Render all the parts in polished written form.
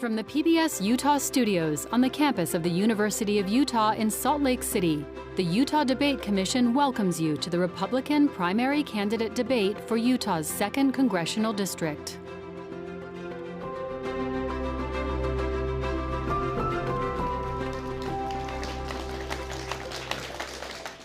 From the PBS Utah studios on the campus of the University of Utah in Salt Lake City, the Utah Debate Commission welcomes you to the Republican primary candidate debate for Utah's 2nd Congressional District.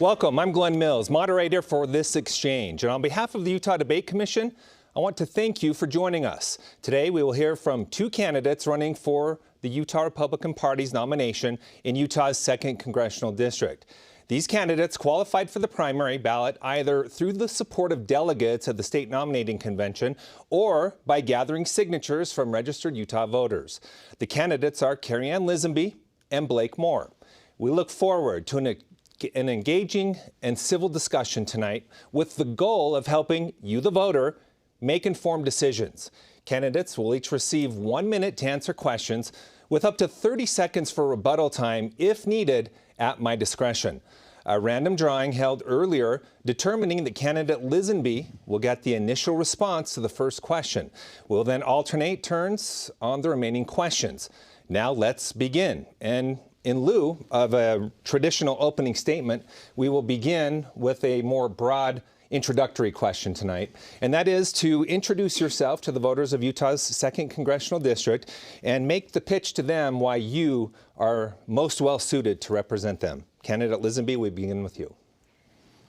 Welcome, I'm Glen Mills, moderator for this exchange. And on behalf of the Utah Debate Commission, I want to thank you for joining us. Today, we will hear from 2 candidates running for the Utah Republican Party's nomination in Utah's 2nd Congressional District. These candidates qualified for the primary ballot either through the support of delegates at the state nominating convention or by gathering signatures from registered Utah voters. The candidates are Karianne Lisonbee and Blake Moore. We look forward to an engaging and civil discussion tonight with the goal of helping you, the voter, make informed decisions. Candidates will each receive 1 minute to answer questions with up to 30 seconds for rebuttal time if needed at my discretion. A random drawing held earlier determining that candidate Lisonbee will get the initial response to the first question. We'll then alternate turns on the remaining questions. Now let's begin. And in lieu of a traditional opening statement, we will begin with a more broad introductory question tonight, and that is to introduce yourself to the voters of Utah's 2nd Congressional District and make the pitch to them why you are most well suited to represent them. Candidate Lisonbee, we begin with you.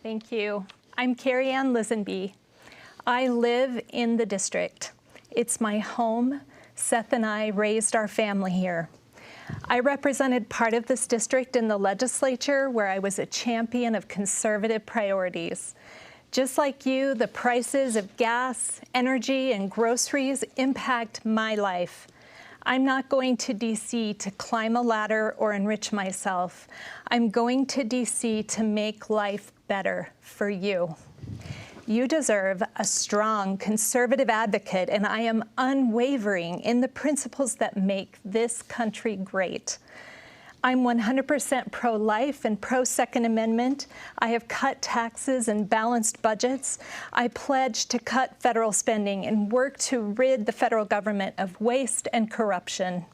Thank you. I'm Karianne Lisonbee. I live in the district. It's my home. Seth and I raised our family here. I represented part of this district in the legislature where I was a champion of conservative priorities. Just like you, the prices of gas, energy, and groceries impact my life. I'm not going to D.C. to climb a ladder or enrich myself. I'm going to D.C. to make life better for you. You deserve a strong conservative advocate, and I am unwavering in the principles that make this country great. I'm 100% pro-life and pro-Second Amendment. I have cut taxes and balanced budgets. I pledge to cut federal spending and work to rid the federal government of waste and corruption.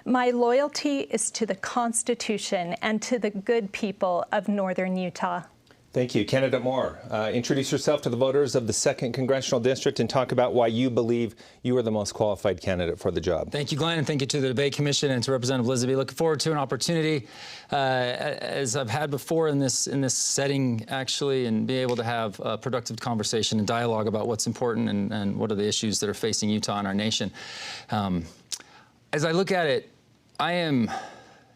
My loyalty is to the Constitution and to the good people of Northern Utah. Thank you. Candidate Moore, introduce yourself to the voters of the 2nd Congressional District and talk about why you believe you are the most qualified candidate for the job. Thank you, Glenn, and thank you to the Debate Commission and to Representative Lisonbee. Looking forward to an opportunity, as I've had before in this setting, actually, and be able to have a productive conversation and dialogue about what's important and what are the issues that are facing Utah and our nation. As I look at it,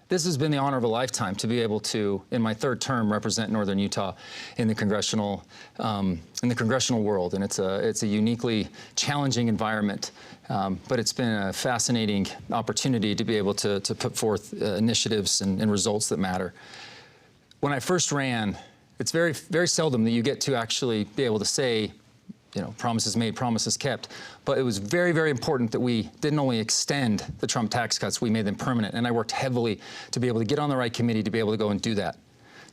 this has been the honor of a lifetime to be able to, in my 3rd term, represent Northern Utah in the congressional world, and it's a uniquely challenging environment. But it's been a fascinating opportunity to be able to put forth initiatives and results that matter. When I first ran, it's very, very seldom that you get to actually be able to say, promises made, promises kept. But it was very, very important that we didn't only extend the Trump tax cuts, we made them permanent. And I worked heavily to be able to get on the right committee to be able to go and do that,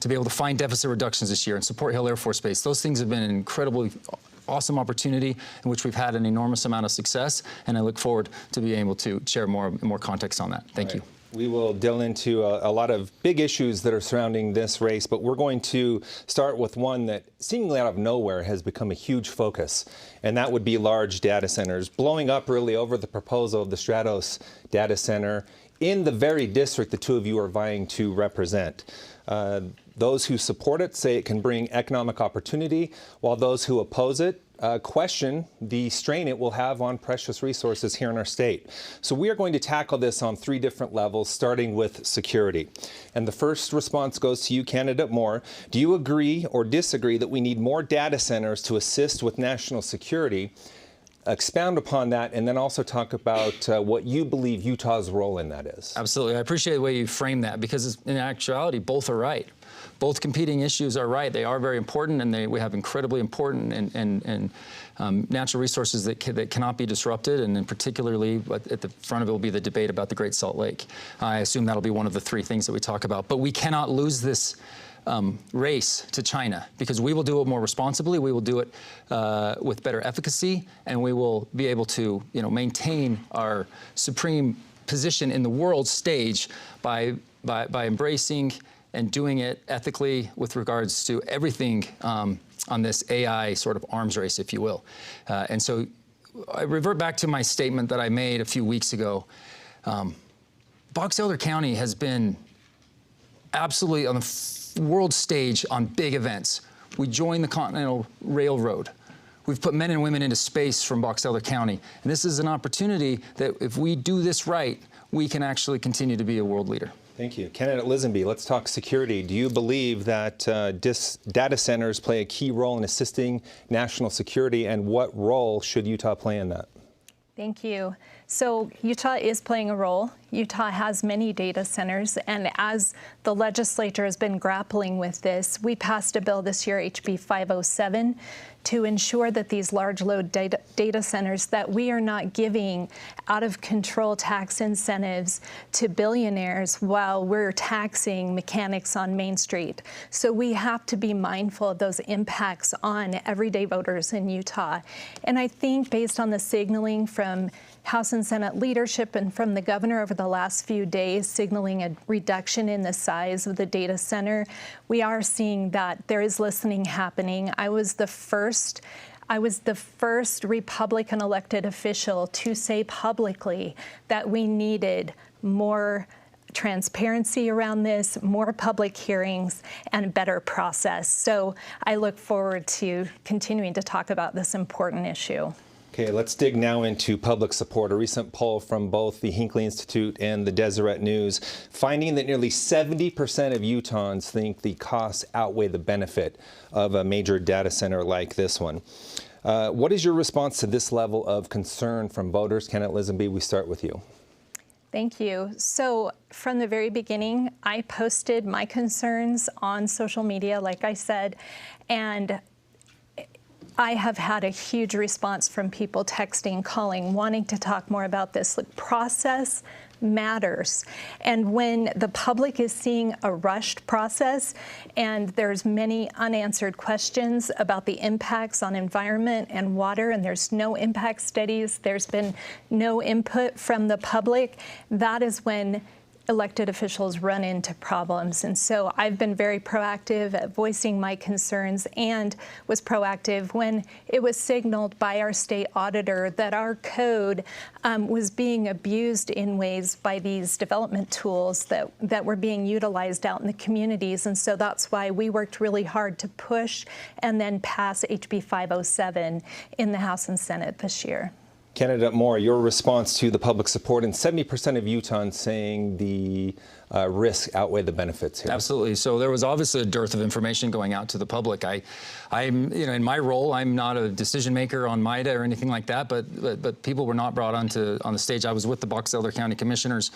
to be able to find deficit reductions this year and support Hill Air Force Base. Those things have been an incredibly awesome opportunity in which we've had an enormous amount of success. And I look forward to being able to share more context on that. Thank you. We will delve into a lot of big issues that are surrounding this race, but we're going to start with one that seemingly out of nowhere has become a huge focus, and that would be large data centers, blowing up really over the proposal of the Stratos data center in the very district the 2 of you are vying to represent. Those who support it say it can bring economic opportunity, while those who oppose it question the strain it will have on precious resources here in our state. So we are going to tackle this on 3 different levels, starting with security. And the first response goes to you, Candidate Moore. Do you agree or disagree that we need more data centers to assist with national security? Expound upon that, and then also talk about what you believe Utah's role in that is. Absolutely. I appreciate the way you frame that, because in actuality, both are right. Both competing issues are right. They are very important, and we have incredibly important and natural resources that cannot be disrupted, and then particularly at the front of it will be the debate about the Great Salt Lake. I assume that'll be one of the 3 things that we talk about. But we cannot lose this race to China, because we will do it more responsibly, we will do it with better efficacy, and we will be able to maintain our supreme position in the world stage by embracing and doing it ethically with regards to everything on this AI sort of arms race, if you will. And so I revert back to my statement that I made a few weeks ago. Box Elder County has been absolutely on the world stage on big events. We joined the Continental Railroad. We've put men and women into space from Box Elder County. And this is an opportunity that if we do this right, we can actually continue to be a world leader. Thank you. Candidate Lisonbee, let's talk security. Do you believe that data centers play a key role in assisting national security, and what role should Utah play in that? Thank you. So Utah is playing a role. Utah has many data centers, and as the legislature has been grappling with this, we passed a bill this year, HB 507, to ensure that these large load data centers, that we are not giving out of control tax incentives to billionaires while we're taxing mechanics on Main Street. So we have to be mindful of those impacts on everyday voters in Utah. And I think based on the signaling from House and Senate leadership and from the governor over the last few days signaling a reduction in the size of the data center, we are seeing that there is listening happening. I was the first Republican elected official to say publicly that we needed more transparency around this, more public hearings, and a better process. So I look forward to continuing to talk about this important issue. Okay, let's dig now into public support. A recent poll from both the Hinckley Institute and the Deseret News finding that nearly 70% of Utahns think the costs outweigh the benefit of a major data center like this one. What is your response to this level of concern from voters? Candidate Lisonbee, we start with you. Thank you. So from the very beginning, I posted my concerns on social media, like I said, and I have had a huge response from people texting, calling, wanting to talk more about this. Look, process matters. And when the public is seeing a rushed process and there's many unanswered questions about the impacts on environment and water, and there's no impact studies, there's been no input from the public, that is when elected officials run into problems. And so I've been very proactive at voicing my concerns, and was proactive when it was signaled by our state auditor that our code was being abused in ways by these development tools that were being utilized out in the communities. And so that's why we worked really hard to push and then pass HB 507 in the House and Senate this year. Candidate Moore, your response to the public support and 70% of Utahns saying the risks outweigh the benefits here. Absolutely. So there was obviously a dearth of information going out to the public. I'm, in my role, I'm not a decision maker on MIDA or anything like that, but people were not brought on the stage. I was with the Box Elder County Commissioners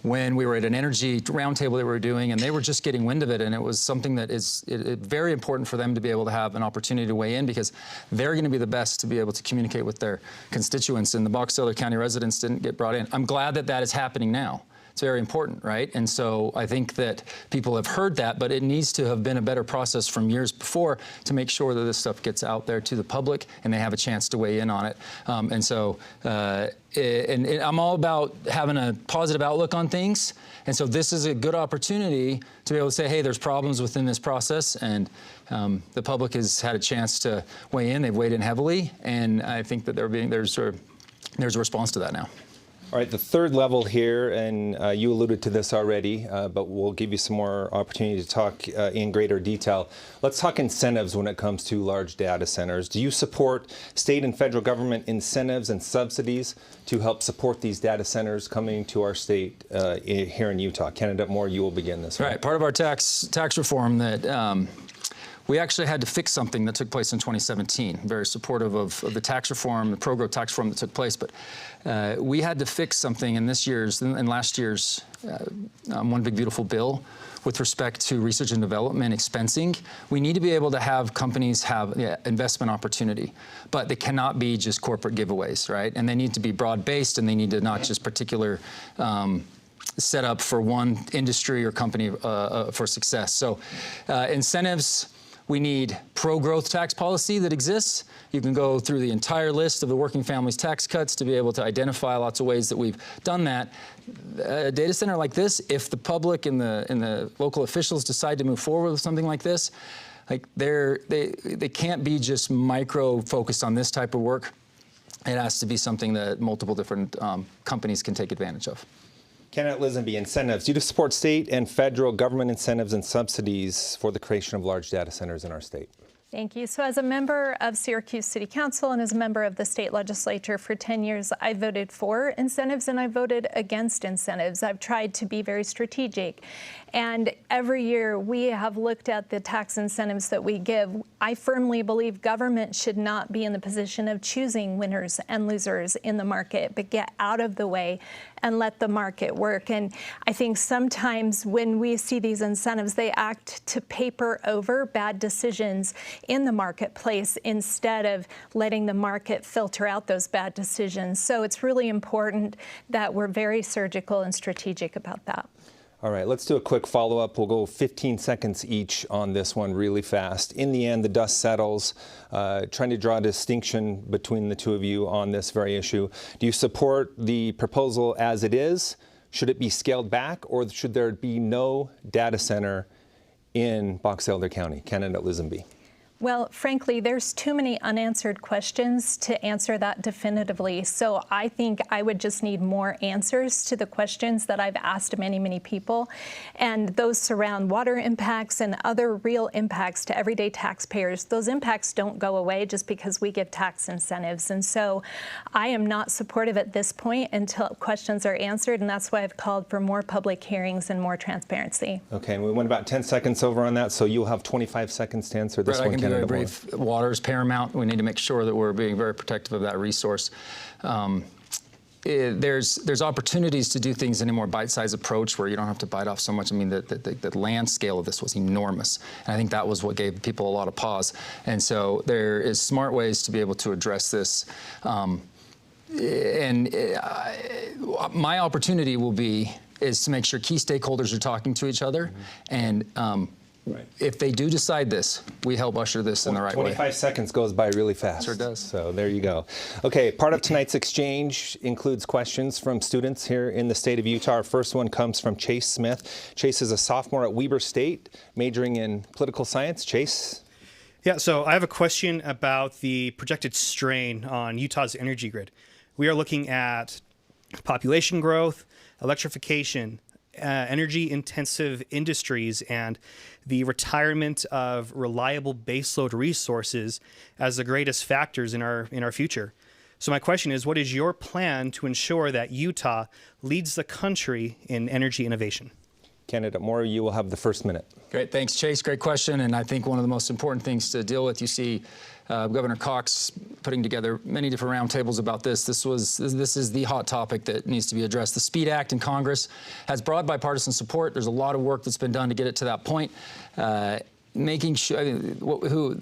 when we were at an energy roundtable that we were doing, and they were just getting wind of it, and it was something that is very important for them to be able to have an opportunity to weigh in, because they're going to be the best to be able to communicate with their constituents, and the Box Elder County residents didn't get brought in. I'm glad that that is happening now. It's very important, right? And so I think that people have heard that, but it needs to have been a better process from years before to make sure that this stuff gets out there to the public and they have a chance to weigh in on it. And I'm all about having a positive outlook on things. And so this is a good opportunity to be able to say, hey, there's problems within this process, and the public has had a chance to weigh in. They've weighed in heavily, and I think that there's a response to that now. All right, the third level here, and you alluded to this already, but we'll give you some more opportunity to talk in greater detail. Let's talk incentives when it comes to large data centers. Do you support state and federal government incentives and subsidies to help support these data centers coming to our state here in Utah? Candidate Moore, you will begin this. Right, part of our tax reform that we actually had to fix something that took place in 2017. Very supportive of the tax reform, the pro-growth tax reform that took place, but we had to fix something in last year's One Big Beautiful Bill with respect to research and development expensing. We need to be able to have companies have investment opportunity, but they cannot be just corporate giveaways, right? And they need to be broad-based, and they need to not just particular set up for one industry or company for success. So incentives, We need pro-growth tax policy that exists. You can go through the entire list of the working families tax cuts to be able to identify lots of ways that we've done that. A data center like this, if the public and the local officials decide to move forward with something like this, like they can't be just micro-focused on this type of work. It has to be something that multiple different companies can take advantage of. Candidate Lisonbee, incentives. Do you support state and federal government incentives and subsidies for the creation of large data centers in our state? Thank you. So as a member of Syracuse City Council and as a member of the state legislature for 10 years, I voted for incentives and I voted against incentives. I've tried to be very strategic. And every year we have looked at the tax incentives that we give. I firmly believe government should not be in the position of choosing winners and losers in the market, but get out of the way and let the market work. And I think sometimes when we see these incentives, they act to paper over bad decisions in the marketplace instead of letting the market filter out those bad decisions. So it's really important that we're very surgical and strategic about that. All right, let's do a quick follow-up. We'll go 15 seconds each on this one really fast. In the end, the dust settles. Trying to draw a distinction between the two of you on this very issue. Do you support the proposal as it is? Should it be scaled back, or should there be no data center in Box Elder County? Candidate Lisonbee. Well, frankly, there's too many unanswered questions to answer that definitively. So I think I would just need more answers to the questions that I've asked many, many people. And those surround water impacts and other real impacts to everyday taxpayers. Those impacts don't go away just because we give tax incentives. And so I am not supportive at this point until questions are answered. And that's why I've called for more public hearings and more transparency. Okay, and we went about 10 seconds over on that, so you'll have 25 seconds to answer this one. Very brief. Water is paramount. We need to make sure that we're being very protective of that resource. There's opportunities to do things in a more bite-sized approach where you don't have to bite off so much. I mean, the land scale of this was enormous, and I think that was what gave people a lot of pause. And so there is smart ways to be able to address this. My opportunity is to make sure key stakeholders are talking to each other, and right. If they do decide this, we help usher this in the right way. 25 seconds goes by really fast. Sure does. So there you go. Okay, part of tonight's exchange includes questions from students here in the state of Utah. Our first one comes from Chase Smith. Chase is a sophomore at Weber State, majoring in political science. Chase? Yeah, so I have a question about the projected strain on Utah's energy grid. We are looking at population growth, electrification, energy-intensive industries, and the retirement of reliable baseload resources as the greatest factors in our future. So my question is, what is your plan to ensure that Utah leads the country in energy innovation? Candidate Moore, you will have the first minute. Great, thanks, Chase. Great question, and I think one of the most important things to deal with. You see Governor Cox putting together many different roundtables about this. This is the hot topic that needs to be addressed. The SPEED Act in Congress has broad bipartisan support. There's a lot of work that's been done to get it to that point. Making sure,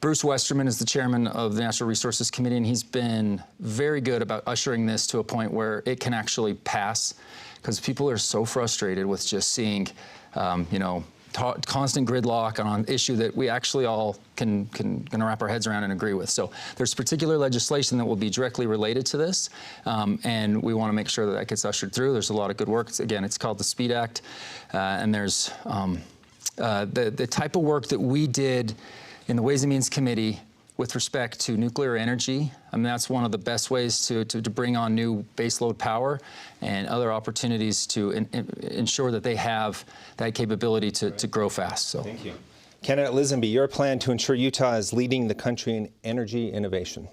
Bruce Westerman is the chairman of the Natural Resources Committee, and he's been very good about ushering this to a point where it can actually pass, because people are so frustrated with just seeing, constant gridlock on an issue that we actually all can wrap our heads around and agree with. So there's particular legislation that will be directly related to this, and we want to make sure that gets ushered through. There's a lot of good work. Again, it's called the SPEED Act, and there's the type of work that we did in the Ways and Means Committee with respect to nuclear energy. I mean, that's one of the best ways to bring on new baseload power and other opportunities to ensure that they have that capability to grow fast. So. Thank you. Candidate Lisonbee, your plan to ensure Utah is leading the country in energy innovation.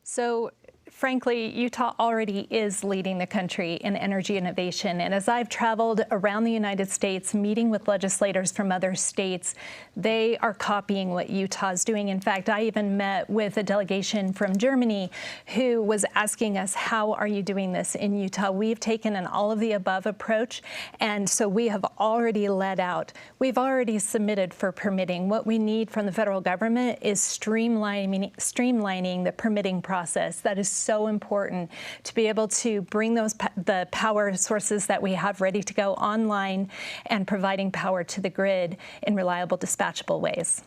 So, frankly, Utah already is leading the country in energy innovation. And as I've traveled around the United States, meeting with legislators from other states, they are copying what Utah's doing. In fact, I even met with a delegation from Germany who was asking us, how are you doing this in Utah? We've taken an all of the above approach. And so we have already led out. We've already submitted for permitting. What we need from the federal government is streamlining the permitting process. That is so so important to be able to bring the power sources that we have ready to go online and providing power to the grid in reliable, dispatchable ways.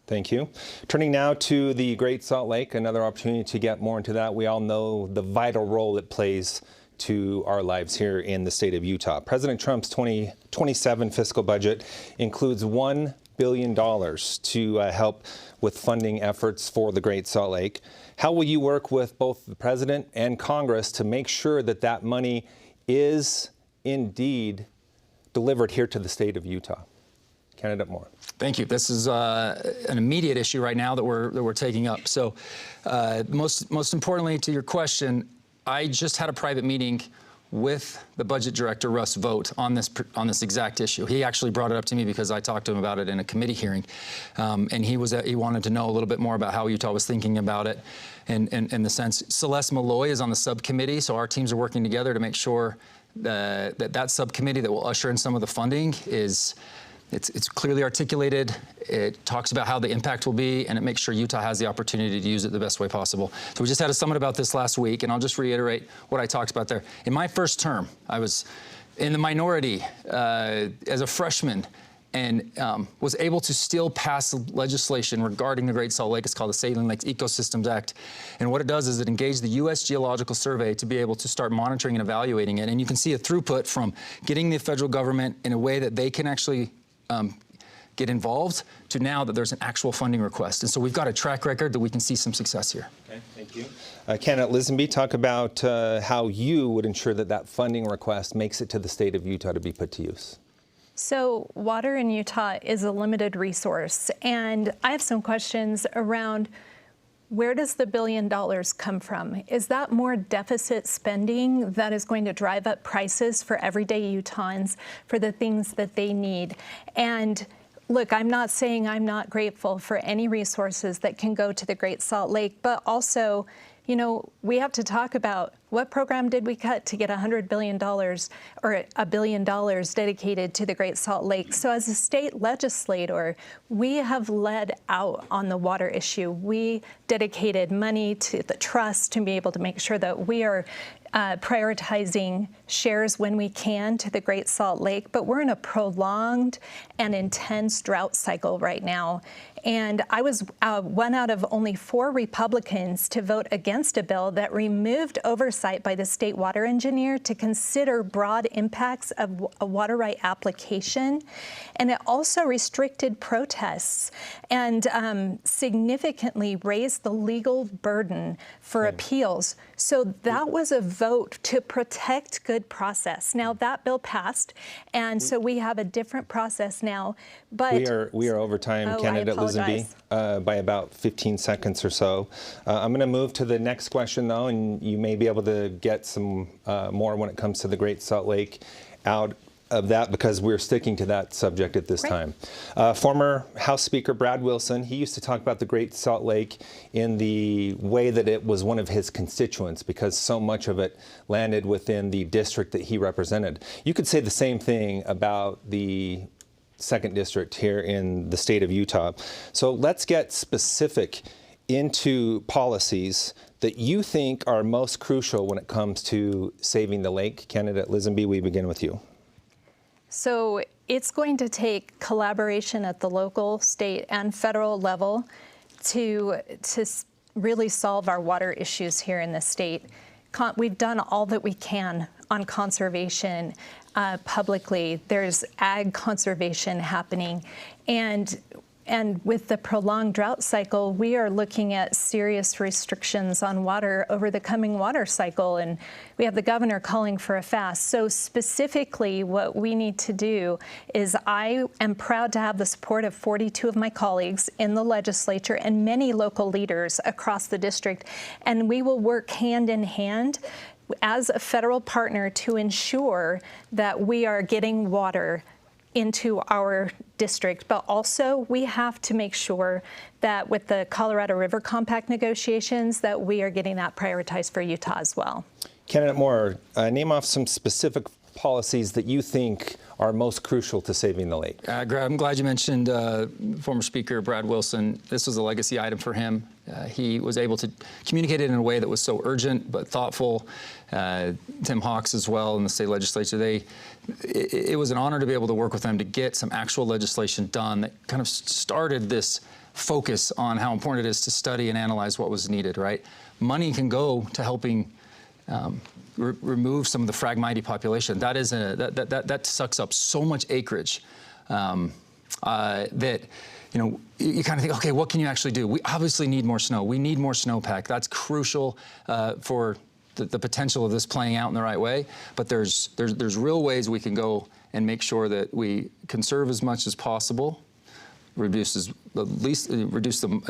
Thank you. Turning now to the Great Salt Lake, another opportunity to get more into that. We all know the vital role it plays to our lives here in the state of Utah. President Trump's 2027 fiscal budget includes $1 billion to help with funding efforts for the Great Salt Lake. How will you work with both the president and Congress to make sure that that money is indeed delivered here to the state of Utah? Candidate Moore. Thank you. This is an immediate issue right now that we're taking up. So, most importantly, to your question, I just had a private meeting with the budget director, Russ Vogt, on this exact issue. He actually brought it up to me because I talked to him about it in a committee hearing, and he wanted to know a little bit more about how Utah was thinking about it, and in the sense, Celeste Malloy is on the subcommittee, so our teams are working together to make sure that subcommittee that will usher in some of the funding is. It's clearly articulated, it talks about how the impact will be, and it makes sure Utah has the opportunity to use it the best way possible. So we just had a summit about this last week, and I'll just reiterate what I talked about there. In my first term, I was in the minority as a freshman, and was able to still pass legislation regarding the Great Salt Lake. It's called the Saline Lakes Ecosystems Act. And what it does is it engaged the U.S. Geological Survey to be able to start monitoring and evaluating it. And you can see a throughput from getting the federal government in a way that they can actually get involved to now that there's an actual funding request. And so we've got a track record that we can see some success here. Okay, thank you. Candidate Lisonbee, talk about how you would ensure that that funding request makes it to the state of Utah to be put to use. So water in Utah is a limited resource, and I have some questions around where does the $1 billion come from? Is that more deficit spending that is going to drive up prices for everyday Utahns for the things that they need? And look, I'm not saying I'm not grateful for any resources that can go to the Great Salt Lake, but also, you know, we have to talk about what program did we cut to get $100 billion or $1 billion dedicated to the Great Salt Lake. So as a state legislator, we have led out on the water issue. We dedicated money to the trust to be able to make sure that we are prioritizing shares when we can to the Great Salt Lake, but we're in a prolonged and intense drought cycle right now. And I was one out of only 4 Republicans to vote against a bill that removed oversight by the state water engineer to consider broad impacts of a water right application. And it also restricted protests and significantly raised the legal burden for appeals. So that was a vote to protect good process. Now that bill passed, and so we have a different process now. But we are over time, Candidate Lisonbee, by about 15 seconds or so. I'm going to move to the next question, though, and you may be able to get some more when it comes to the Great Salt Lake out of that, because we're sticking to that subject at this time. Former House Speaker Brad Wilson, he used to talk about the Great Salt Lake in the way that it was one of his constituents, because so much of it landed within the district that he represented. You could say the same thing about the 2nd District here in the state of Utah. So let's get specific into policies that you think are most crucial when it comes to saving the lake. Candidate Lisonbee, we begin with you. So it's going to take collaboration at the local, state, and federal level to really solve our water issues here in the state. We've done all that we can on conservation publicly. There's ag conservation happening, and with the prolonged drought cycle, we are looking at serious restrictions on water over the coming water cycle, and we have the governor calling for a fast. So specifically, what we need to do is, I am proud to have the support of 42 of my colleagues in the legislature and many local leaders across the district, and we will work hand in hand as a federal partner to ensure that we are getting water into our district, but also we have to make sure that with the Colorado River Compact negotiations that we are getting that prioritized for Utah as well. Candidate Moore, name off some specific policies that you think are most crucial to saving the lake? I'm glad you mentioned former Speaker Brad Wilson. This was a legacy item for him. He was able to communicate it in a way that was so urgent but thoughtful. Tim Hawks as well in the state legislature. It was an honor to be able to work with them to get some actual legislation done that kind of started this focus on how important it is to study and analyze what was needed, right? Money can go to helping remove some of the Phragmite population. That sucks up so much acreage that, you know, you kind of think, okay, what can you actually do? We obviously need more snow. We need more snowpack. That's crucial for the potential of this playing out in the right way. But there's real ways we can go and make sure that we conserve as much as possible, reduce as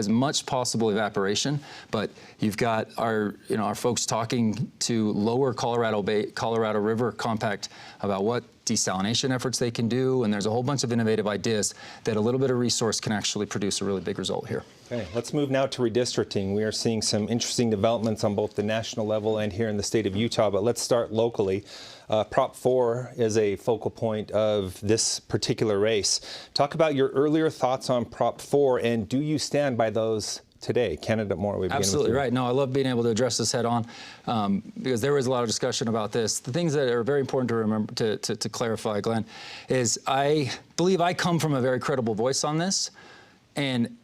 much possible evaporation. But you've got our folks talking to lower Colorado River compact about what desalination efforts they can do, and there's a whole bunch of innovative ideas that a little bit of resource can actually produce a really big result here. Okay, let's move now to redistricting. We are seeing some interesting developments on both the national level and here in the state of Utah, but let's start locally. Prop 4 is a focal point of this particular race. Talk about your earlier thoughts on Prop 4, and do you stand by those today? Candidate Moore, we begin Absolutely with you. right. No, I love being able to address this head on because there was a lot of discussion about this. The things that are very important to remember, to clarify, Glenn, is I believe I come from a very credible voice on this, and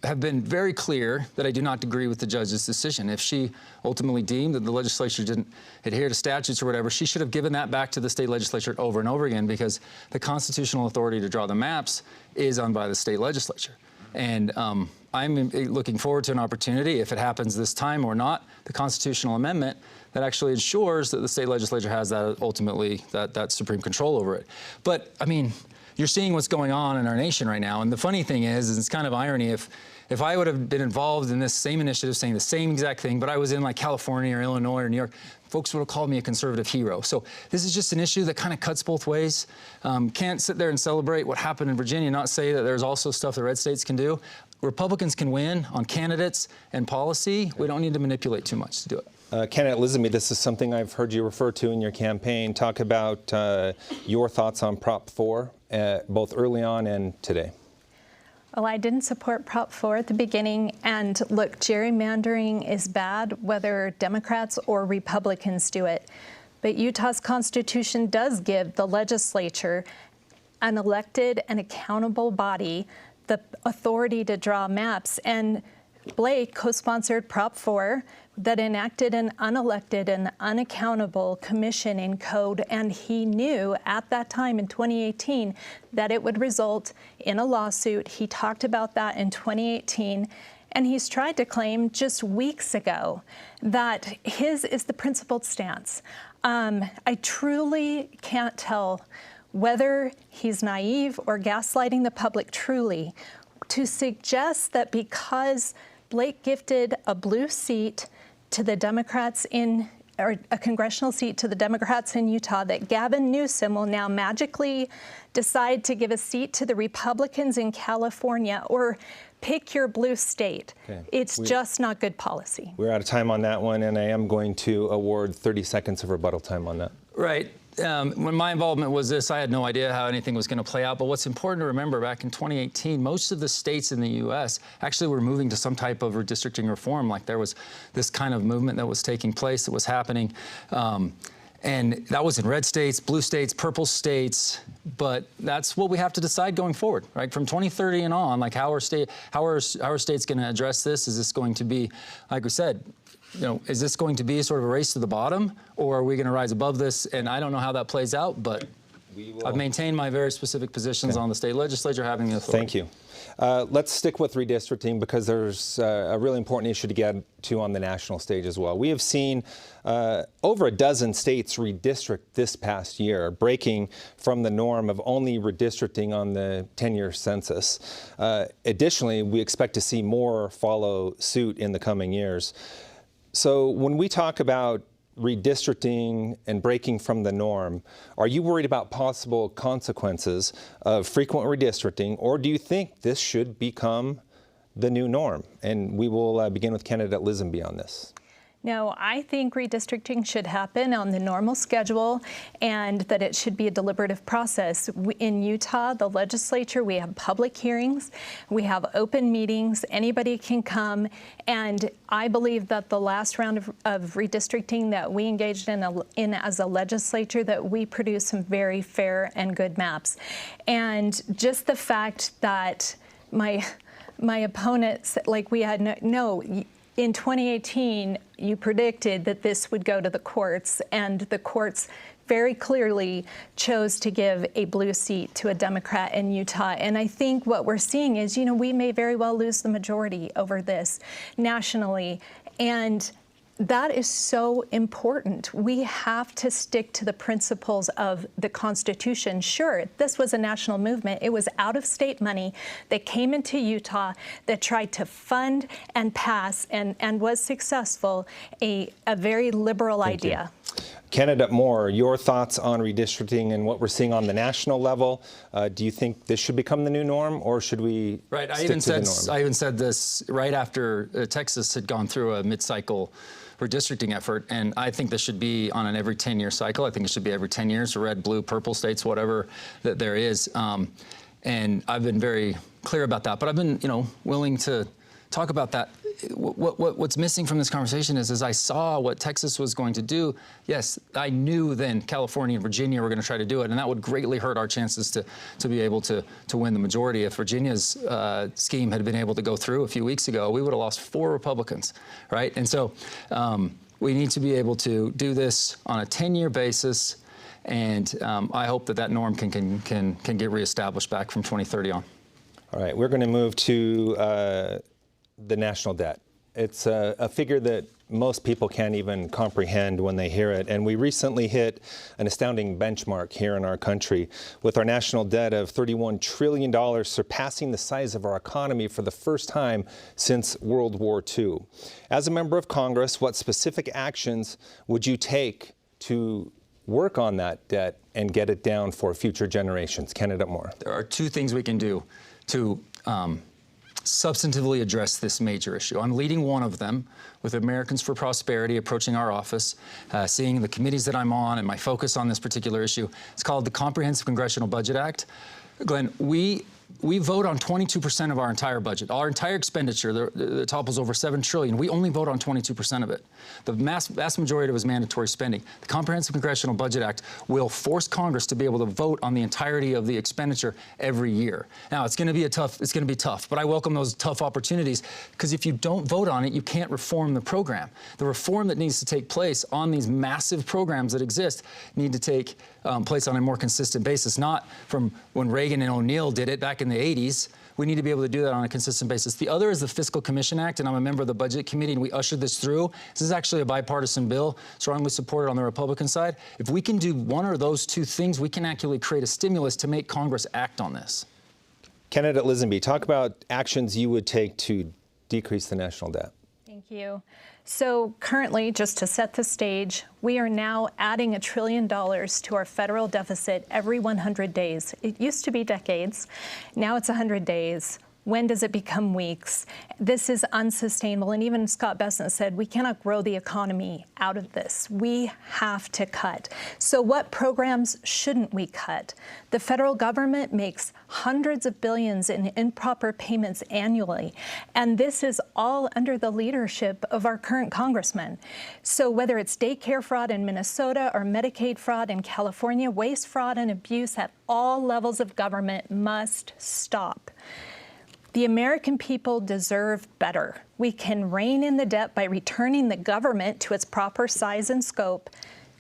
have been very clear that I do not agree with the judge's decision. If she ultimately deemed that the legislature didn't adhere to statutes or whatever, she should have given that back to the state legislature over and over again, because the constitutional authority to draw the maps is owned by the state legislature. And I'm looking forward to an opportunity, if it happens this time or not, the constitutional amendment that actually ensures that the state legislature has that ultimately, that supreme control over it. But I mean, you're seeing what's going on in our nation right now. And the funny thing is it's kind of irony, if I would have been involved in this same initiative saying the same exact thing, but I was in like California or Illinois or New York, folks would have called me a conservative hero. So this is just an issue that kind of cuts both ways. Can't sit there and celebrate what happened in Virginia, not say that there's also stuff that red states can do. Republicans can win on candidates and policy. We don't need to manipulate too much to do it. Candidate Lisonbee, this is something I've heard you refer to in your campaign. Talk about your thoughts on Prop 4, both early on and today. Well, I didn't support Prop 4 at the beginning, and look, gerrymandering is bad whether Democrats or Republicans do it. But Utah's Constitution does give the legislature, an elected and accountable body, the authority to draw maps. And Blake co-sponsored Prop 4 that enacted an unelected and unaccountable commission in code, and he knew at that time in 2018 that it would result in a lawsuit. He talked about that in 2018, and he's tried to claim just weeks ago that his is the principled stance. I truly can't tell whether he's naive or gaslighting the public truly to suggest that because Blake gifted a blue seat to the Democrats or a congressional seat to the Democrats in Utah, that Gavin Newsom will now magically decide to give a seat to the Republicans in California, or pick your blue state. Okay. It's just not good policy. We're out of time on that one, and I am going to award 30 seconds of rebuttal time on that. Right. When my involvement was this, I had no idea how anything was going to play out. But what's important to remember, back in 2018, most of the states in the U.S. actually were moving to some type of redistricting reform. Like there was this kind of movement that was taking place, that was happening. And that was in red states, blue states, purple states. But that's what we have to decide going forward, right? From 2030 and on, like how are states going to address this? Is this going to be, like we said, is this going to be sort of a race to the bottom, or are we going to rise above this? And I don't know how that plays out, but I've maintained my very specific positions on the state legislature having the authority. Thank you. Let's stick with redistricting, because there's a really important issue to get to on the national stage as well. We have seen over a dozen states redistrict this past year, breaking from the norm of only redistricting on the 10-year census. Additionally, we expect to see more follow suit in the coming years. So when we talk about redistricting and breaking from the norm, are you worried about possible consequences of frequent redistricting, or do you think this should become the new norm? And we will begin with candidate Lisonbee on this. No, I think redistricting should happen on the normal schedule and that it should be a deliberative process. In Utah, the legislature, we have public hearings, we have open meetings, anybody can come, and I believe that the last round of redistricting that we engaged in as a legislature, that we produced some very fair and good maps. And just the fact that my opponents, like we had in 2018, you predicted that this would go to the courts, and the courts very clearly chose to give a blue seat to a Democrat in Utah. And I think what we're seeing is, we may very well lose the majority over this nationally. And that is so important. We have to stick to the principles of the Constitution. Sure, this was a national movement. It was out-of-state money that came into Utah that tried to fund and pass and was successful a very liberal idea. Candidate Moore, your thoughts on redistricting and what we're seeing on the national level. Do you think this should become the new norm, or should we stick to the norm? I even said this right after Texas had gone through a mid-cycle redistricting effort, and I think this should be on an every 10-year cycle. I think it should be every 10 years, red, blue, purple states, whatever that there is. And I've been very clear about that, but I've been, willing to talk about that. What's missing from this conversation is I saw what Texas was going to do. Yes, I knew then California and Virginia were going to try to do it, and that would greatly hurt our chances to be able to win the majority. If Virginia's scheme had been able to go through a few weeks ago, we would have lost 4 Republicans, right? And so we need to be able to do this on a 10-year basis, and I hope that norm can get reestablished back from 2030 on. All right, we're going to move to the national debt. It's a figure that most people can't even comprehend when they hear it. And we recently hit an astounding benchmark here in our country with our national debt of $31 trillion, surpassing the size of our economy for the first time since World War II. As a member of Congress, what specific actions would you take to work on that debt and get it down for future generations? Candidate Moore. There are 2 things we can do to substantively address this major issue. I'm leading one of them with Americans for Prosperity approaching our office, seeing the committees that I'm on and my focus on this particular issue. It's called the Comprehensive Congressional Budget Act. Glenn, we vote on 22% of our entire budget. Our entire expenditure, the topples over $7 trillion. We only vote on 22% of it. The vast majority of it is mandatory spending. The Comprehensive Congressional Budget Act will force Congress to be able to vote on the entirety of the expenditure every year. Now, it's going to be tough, but I welcome those tough opportunities, because if you don't vote on it, you can't reform the program. The reform that needs to take place on these massive programs that exist need to take place on a more consistent basis, not from when Reagan and O'Neill did it back in the 80s. We need to be able to do that on a consistent basis. The other is the Fiscal Commission Act, and I'm a member of the Budget Committee, and we ushered this through. This is actually a bipartisan bill, strongly supported on the Republican side. If we can do one or those 2 things, we can actually create a stimulus to make Congress act on this. Candidate Lisonbee, talk about actions you would take to decrease the national debt. Thank you. So currently, just to set the stage, we are now adding $1 trillion to our federal deficit every 100 days. It used to be decades. Now it's 100 days. When does it become weeks? This is unsustainable. And even Scott Bessent said, we cannot grow the economy out of this. We have to cut. So what programs shouldn't we cut? The federal government makes hundreds of billions in improper payments annually. And this is all under the leadership of our current congressman. So whether it's daycare fraud in Minnesota or Medicaid fraud in California, waste, fraud, and abuse at all levels of government must stop. The American people deserve better. We can rein in the debt by returning the government to its proper size and scope.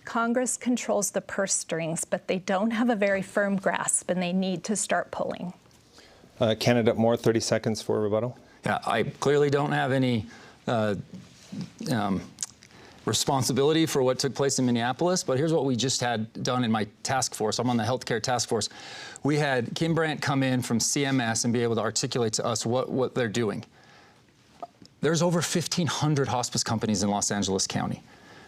Congress controls the purse strings, but they don't have a very firm grasp, and they need to start pulling. Candidate Moore, 30 seconds for rebuttal. Yeah, I clearly don't have any responsibility for what took place in Minneapolis, but here's what we just had done in my task force. I'm on the healthcare task force. We had Kim Brandt come in from CMS and be able to articulate to us what they're doing. There's over 1,500 hospice companies in Los Angeles County.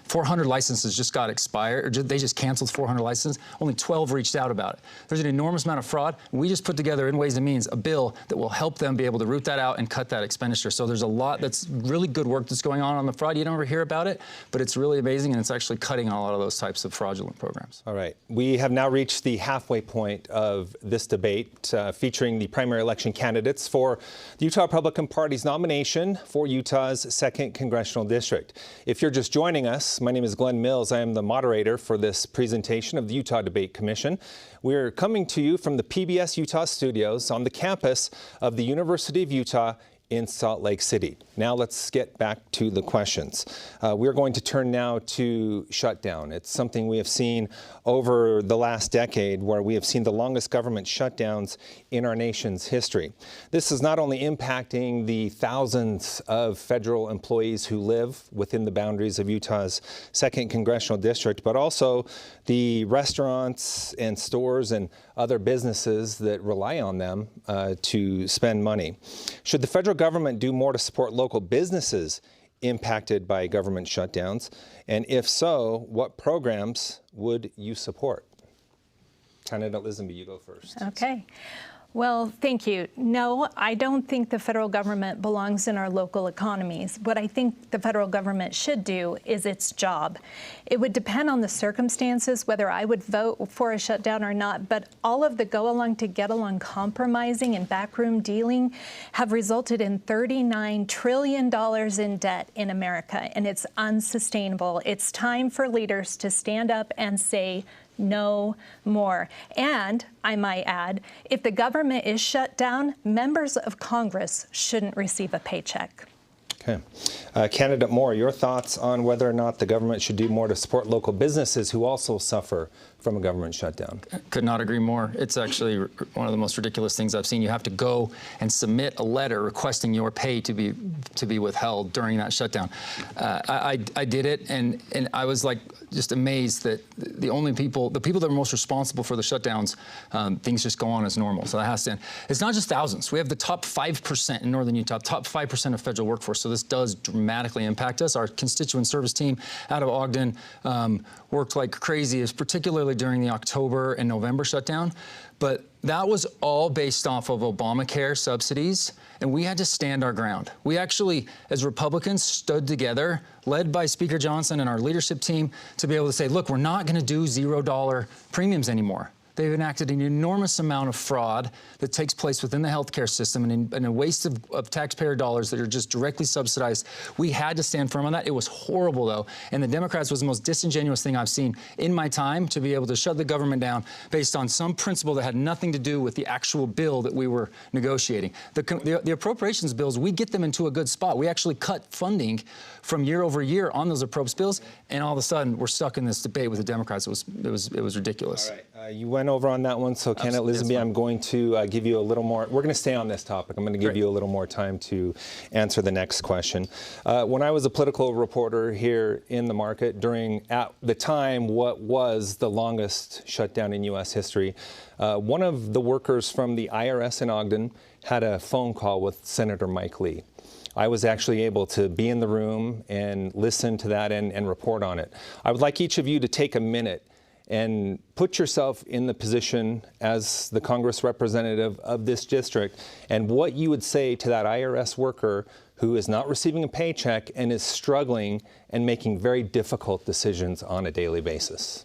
400 licenses just got expired, or they just canceled 400 licenses. Only 12 reached out about it. There's an enormous amount of fraud. We just put together in Ways and Means a bill that will help them be able to root that out and cut that expenditure. So there's a lot that's really good work that's going on the fraud. You don't ever hear about it, but it's really amazing, and it's actually cutting a lot of those types of fraudulent programs. All right. We have now reached the halfway point of this debate featuring the primary election candidates for the Utah Republican Party's nomination for Utah's 2nd Congressional District. If you're just joining us, my name is Glen Mills. I am the moderator for this presentation of the Utah Debate Commission. We're coming to you from the PBS Utah studios on the campus of the University of Utah in Salt Lake City. Now let's get back to the questions. We're going to turn now to shutdown. It's something we have seen over the last decade, where we have seen the longest government shutdowns in our nation's history. This is not only impacting the thousands of federal employees who live within the boundaries of Utah's 2nd Congressional District, but also the restaurants and stores and other businesses that rely on them to spend money. Should the federal government do more to support local businesses impacted by government shutdowns? And if so, what programs would you support? Candidate Lisonbee, you go first. Okay. Well, thank you. No, I don't think the federal government belongs in our local economies. What I think the federal government should do is its job. It would depend on the circumstances whether I would vote for a shutdown or not, but all of the go-along to get-along compromising and backroom dealing have resulted in $39 trillion in debt in America, and it's unsustainable. It's time for leaders to stand up and say, no more. And I might add, if the government is shut down, members of Congress shouldn't receive a paycheck. Okay. Candidate Moore, your thoughts on whether or not the government should do more to support local businesses who also suffer from a government shutdown? Could not agree more. It's actually one of the most ridiculous things I've seen. You have to go and submit a letter requesting your pay to be withheld during that shutdown. I did it, and I was like just amazed that the people that are most responsible for the shutdowns, things just go on as normal. So that has to end. It's not just thousands. We have the top 5% in northern Utah, top 5% of federal workforce. So this does dramatically impact us. Our constituent service team out of Ogden worked like crazy, particularly during the October and November shutdown. But that was all based off of Obamacare subsidies, and we had to stand our ground. We actually, as Republicans, stood together, led by Speaker Johnson and our leadership team, to be able to say, look, we're not going to do $0 premiums anymore. They've enacted an enormous amount of fraud that takes place within the healthcare system and a waste of taxpayer dollars that are just directly subsidized. We had to stand firm on that. It was horrible, though. And the Democrats was the most disingenuous thing I've seen in my time, to be able to shut the government down based on some principle that had nothing to do with the actual bill that we were negotiating. The appropriations bills, we get them into a good spot. We actually cut funding from year over year on those appropriations bills, and all of a sudden we're stuck in this debate with the Democrats. It was ridiculous. All right. You went over on that one, so Candidate Lisonbee, I'm going to give you a little more. We're going to stay on this topic. I'm going to give you a little more time to answer the next question. When I was a political reporter here in the market at the time what was the longest shutdown in U.S. history, one of the workers from the IRS in Ogden had a phone call with Senator Mike Lee. I was actually able to be in the room and listen to that and report on it. I would like each of you to take a minute and put yourself in the position as the Congress representative of this district, and what you would say to that IRS worker who is not receiving a paycheck and is struggling and making very difficult decisions on a daily basis.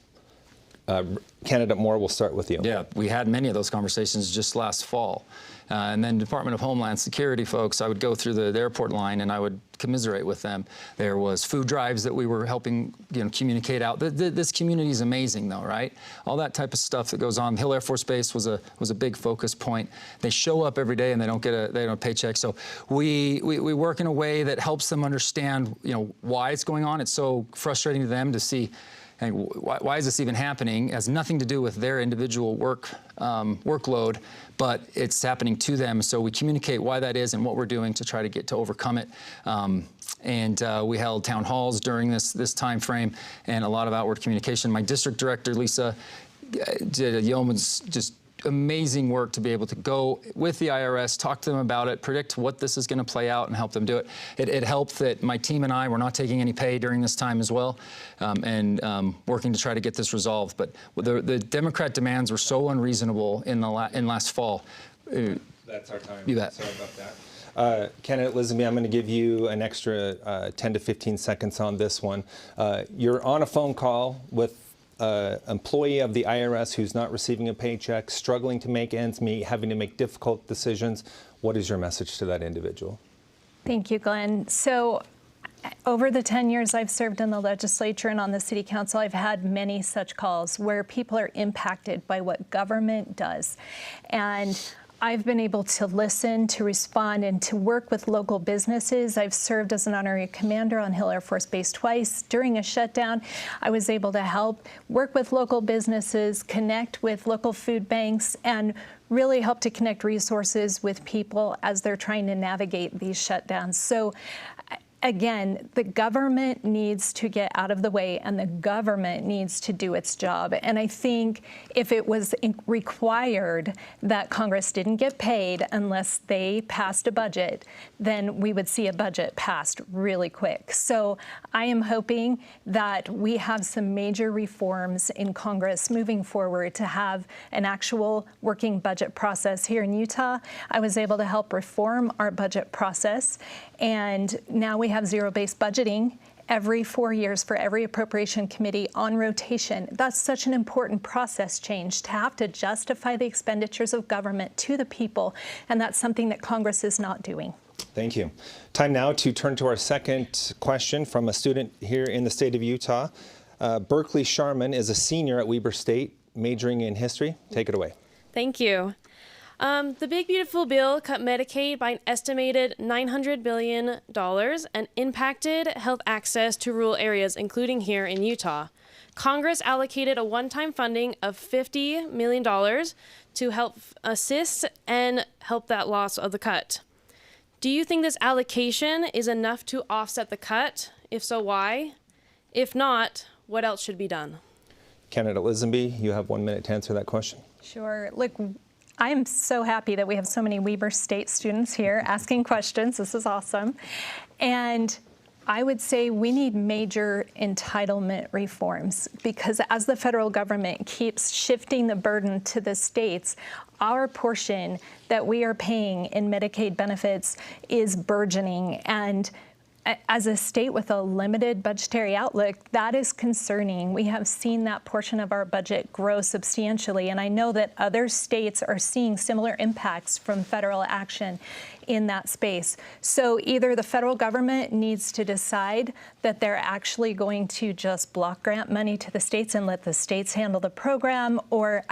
Candidate Moore, we'll start with you. Yeah, we had many of those conversations just last fall. And then Department of Homeland Security folks, I would go through the airport line and I would commiserate with them. There was food drives that we were helping, communicate out. This community is amazing, though, right? All that type of stuff that goes on. Hill Air Force Base was a big focus point. They show up every day and they don't get a paycheck. So we work in a way that helps them understand, why it's going on. It's so frustrating to them to see. And why is this even happening? It has nothing to do with their individual workload, but it's happening to them. So we communicate why that is and what we're doing to try to overcome it. We held town halls during this time frame and a lot of outward communication. My district director, Lisa, did a yeoman's just amazing work to be able to go with the IRS, talk to them about it, predict what this is going to play out, and help them do it. It helped that my team and I were not taking any pay during this time as well, and working to try to get this resolved. But the Democrat demands were so unreasonable in last fall. That's our time. You bet. Sorry about that. Candidate Lisonbee, I'm going to give you an extra 10 to 15 seconds on this one. You're on a phone call with employee of the IRS who's not receiving a paycheck, struggling to make ends meet, having to make difficult decisions. What is your message to that individual? Thank you, Glenn. So over the 10 years I've served in the legislature and on the city council, I've had many such calls where people are impacted by what government does. And I've been able to listen, to respond, and to work with local businesses. I've served as an honorary commander on Hill Air Force Base twice. During a shutdown, I was able to help work with local businesses, connect with local food banks, and really help to connect resources with people as they're trying to navigate these shutdowns. So again, the government needs to get out of the way, and the government needs to do its job. And I think if it was required that Congress didn't get paid unless they passed a budget, then we would see a budget passed really quick. So I am hoping that we have some major reforms in Congress moving forward to have an actual working budget process here in Utah. I was able to help reform our budget process, and now we have zero-based budgeting every 4 years for every appropriation committee on rotation. That's such an important process change, to have to justify the expenditures of government to the people, and that's something that Congress is not doing. Thank you. Time now to turn to our second question from a student here in the state of Utah. Berkeley Sharman is a senior at Weber State, majoring in history. Take it away. Thank you. The Big Beautiful Bill cut Medicaid by an estimated $900 billion and impacted health access to rural areas, including here in Utah. Congress allocated a one-time funding of $50 million to help assist and help that loss of the cut. Do you think this allocation is enough to offset the cut? If so, why? If not, what else should be done? Candidate Lisonbee, you have 1 minute to answer that question. Sure. Look, I am so happy that we have so many Weber State students here asking questions. This is awesome. And I would say we need major entitlement reforms, because as the federal government keeps shifting the burden to the states, our portion that we are paying in Medicaid benefits is burgeoning. And as a state with a limited budgetary outlook, that is concerning. We have seen that portion of our budget grow substantially, and I know that other states are seeing similar impacts from federal action in that space. So either the federal government needs to decide that they're actually going to just block grant money to the states and let the states handle the program, or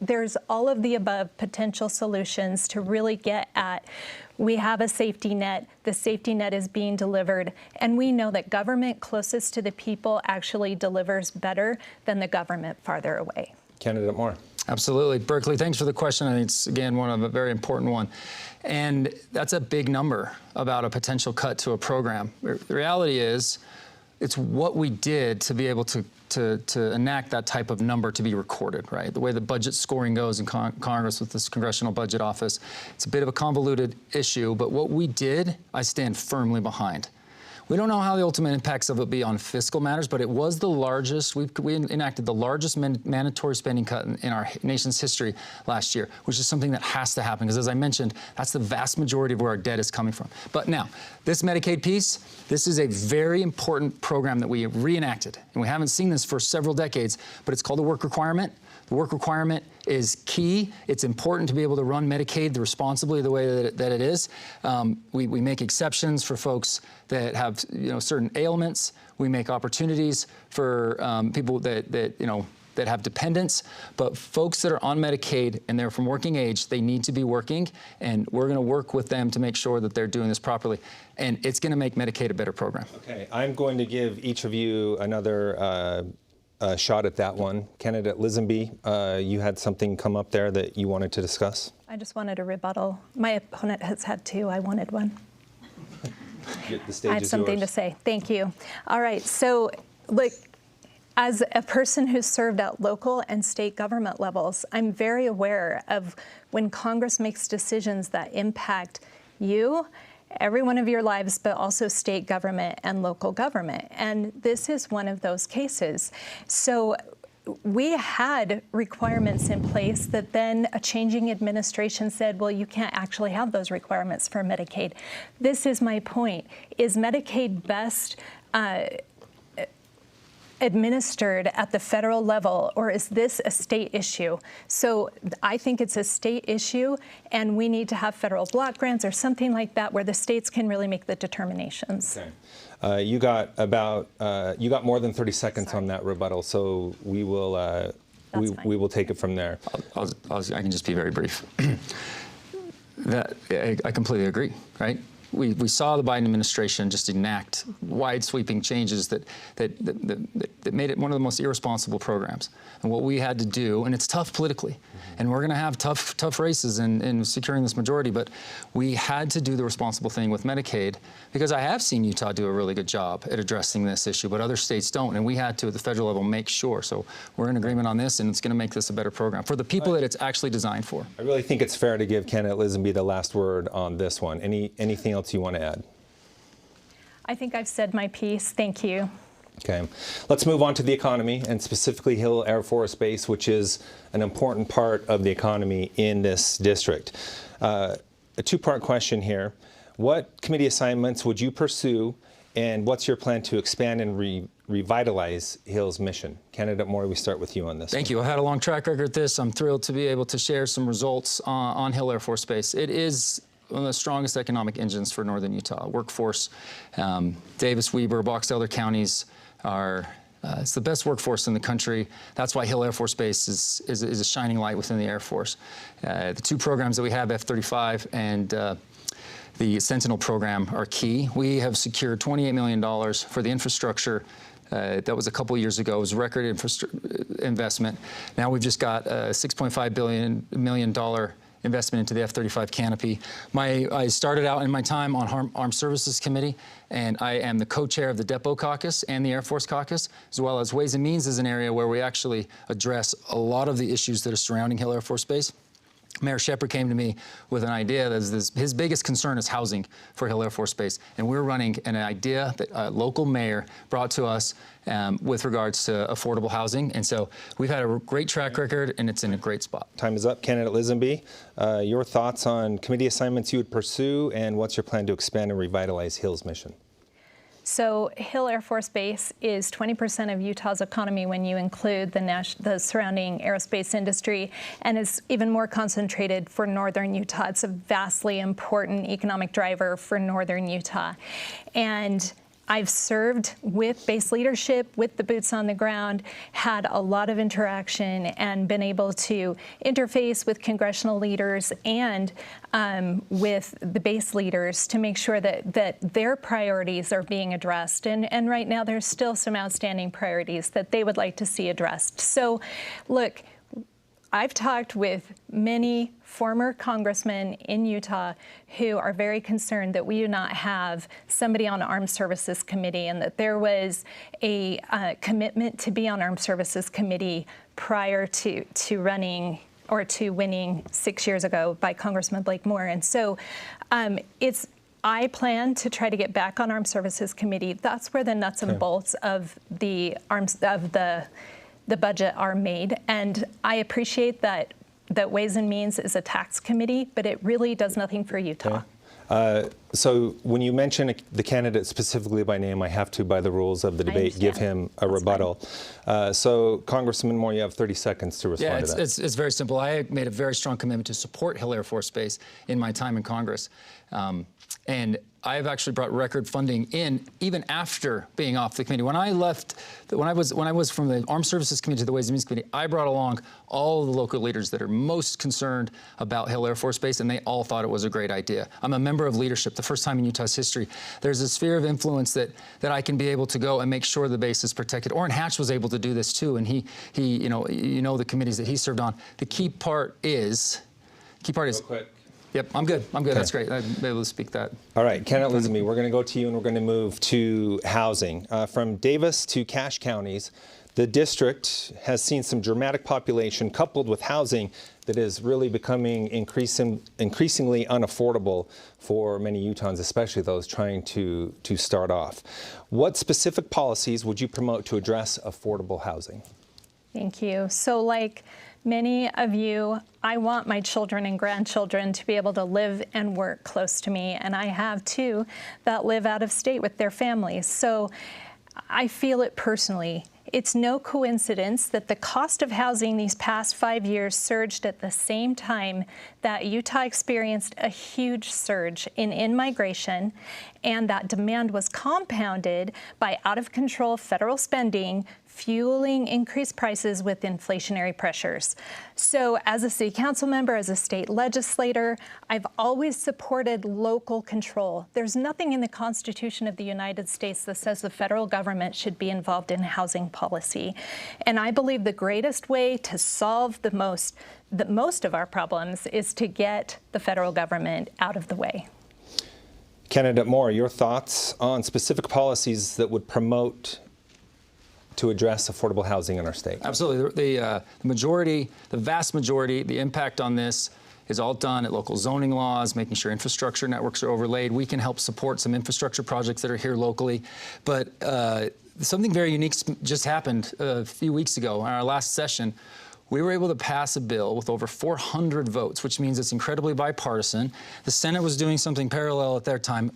there's all of the above potential solutions to really get at, we have a safety net, the safety net is being delivered, and we know that government closest to the people actually delivers better than the government farther away. Candidate Moore. Absolutely. Berkeley, thanks for the question. I think it's, again, a very important one. And that's a big number about a potential cut to a program. The reality is, it's what we did to be able to enact that type of number to be recorded, right? The way the budget scoring goes in Congress with this Congressional Budget Office, it's a bit of a convoluted issue, but what we did, I stand firmly behind. We don't know how the ultimate impacts of it will be on fiscal matters, but it was the largest, we enacted the largest mandatory spending cut in our nation's history last year, which is something that has to happen, because as I mentioned, that's the vast majority of where our debt is coming from. But now, this Medicaid piece, this is a very important program that we reenacted, and we haven't seen this for several decades, but it's called the work requirement. The work requirement is key. It's important to be able to run Medicaid responsibly the way that it is. We make exceptions for folks that have certain ailments. We make opportunities for people that have dependents. But folks that are on Medicaid and they're from working age, they need to be working, and we're going to work with them to make sure that they're doing this properly. And it's going to make Medicaid a better program. Okay, I'm going to give each of you another shot at that one. Candidate Lisonbee, you had something come up there that you wanted to discuss? I just wanted a rebuttal. My opponent has had two. I wanted one. The stage I have is something yours. to say. Thank you. All right. So, look, As a person who's served at local and state government levels, I'm very aware of when Congress makes decisions that impact you, every one of your lives, but also state government and local government. And this is one of those cases. So we had requirements in place that then a changing administration said, well, you can't actually have those requirements for Medicaid. This is my point. Is Medicaid best administered at the federal level, or is this a state issue? So I think it's a state issue, and we need to have federal block grants or something like that where the states can really make the determinations. Okay. You got more than 30 seconds on that rebuttal, so we will we will take it from there. I can just be very brief. I completely agree, right? We saw the Biden administration just enact wide sweeping changes that made it one of the most irresponsible programs. And what we had to do, and it's tough politically, and we're going to have tough races in securing this majority, but we had to do the responsible thing with Medicaid, because I have seen Utah do a really good job at addressing this issue, but other states don't, and we had to, at the federal level, make sure. So we're in agreement on this, and it's going to make this a better program for the people that it's actually designed for. I really think it's fair to give candidate Lisonbee the last word on this one. Anything else you want to add? I think I've said my piece. Thank you. Okay, let's move on to the economy, and specifically Hill Air Force Base, which is an important part of the economy in this district. A two-part question here. What committee assignments would you pursue, and what's your plan to expand and revitalize Hill's mission? Candidate Moore, we start with you on this. Thank you. I've had a long track record at this. I'm thrilled to be able to share some results on Hill Air Force Base. It is one of the strongest economic engines for northern Utah. Workforce, Davis, Weber, Box Elder counties are, it's the best workforce in the country. That's why Hill Air Force Base is a shining light within the Air Force. The two programs that we have, F-35 and the Sentinel program, are key. We have secured $28 million for the infrastructure. That was a couple years ago. It was a record investment. Now we've just got a $6.5 million investment into the F-35 canopy. I started out in my time on Armed Services Committee, and I am the co-chair of the Depot Caucus and the Air Force Caucus, as well as Ways and Means is an area where we actually address a lot of the issues that are surrounding Hill Air Force Base. Mayor Shepherd came to me with an idea that his biggest concern is housing for Hill Air Force Base, and we're running an idea that a local mayor brought to us with regards to affordable housing. And so we've had a great track record, and it's in a great spot. Time is up. Candidate Lisonbee, your thoughts on committee assignments you would pursue, and what's your plan to expand and revitalize Hill's mission? So Hill Air Force Base is 20% of Utah's economy when you include the surrounding aerospace industry, and is even more concentrated for northern Utah. It's a vastly important economic driver for northern Utah. And I've served with base leadership, with the boots on the ground, had a lot of interaction, and been able to interface with congressional leaders and with the base leaders to make sure that their priorities are being addressed. And right now there's still some outstanding priorities that they would like to see addressed. So look, I've talked with many former congressmen in Utah who are very concerned that we do not have somebody on Armed Services Committee, and that there was a commitment to be on Armed Services Committee prior to running or to winning 6 years ago by Congressman Blake Moore. And so I plan to try to get back on Armed Services Committee. That's where the nuts and bolts of the budget are made, and I appreciate that Ways and Means is a tax committee, but it really does nothing for Utah. Okay. So when you mention the candidate specifically by name, I have to, by the rules of the debate, give him a rebuttal. So Congressman Moore, you have 30 seconds to respond to that. It's very simple. I made a very strong commitment to support Hill Air Force Base in my time in Congress. And I've actually brought record funding in even after being off the committee. When I left, when I was from the Armed Services Committee to the Ways and Means Committee, I brought along all the local leaders that are most concerned about Hill Air Force Base, and they all thought it was a great idea. I'm a member of leadership, the first time in Utah's history. There's a sphere of influence that I can be able to go and make sure the base is protected. Orrin Hatch was able to do this too, and he you know the committees that he served on. The key part is. Real quick. Yep, I'm good. Okay. That's great. I'll be able to speak that. All right, candidate Lisonbee, we're going to go to you, and we're going to move to housing. From Davis to Cache counties, The district has seen some dramatic population coupled with housing that is really becoming increasingly unaffordable for many Utahns, especially those trying to start off. What specific policies would you promote to address affordable housing? Thank you. So like many of you, I want my children and grandchildren to be able to live and work close to me, and I have two that live out of state with their families. So I feel it personally. It's no coincidence that the cost of housing these past 5 years surged at the same time that Utah experienced a huge surge in in-migration, and that demand was compounded by out-of-control federal spending, fueling increased prices with inflationary pressures. So as a city council member, as a state legislator, I've always supported local control. There's nothing in the Constitution of the United States that says the federal government should be involved in housing policy. And I believe the greatest way to solve the most of our problems is to get the federal government out of the way. Candidate Moore, your thoughts on specific policies that would promote to address affordable housing in our state? Absolutely. The vast majority, the impact on this is all done at local zoning laws, making sure infrastructure networks are overlaid. We can help support some infrastructure projects that are here locally. But something very unique just happened a few weeks ago in our last session. We were able to pass a bill with over 400 votes, which means it's incredibly bipartisan. The Senate was doing something parallel at their time.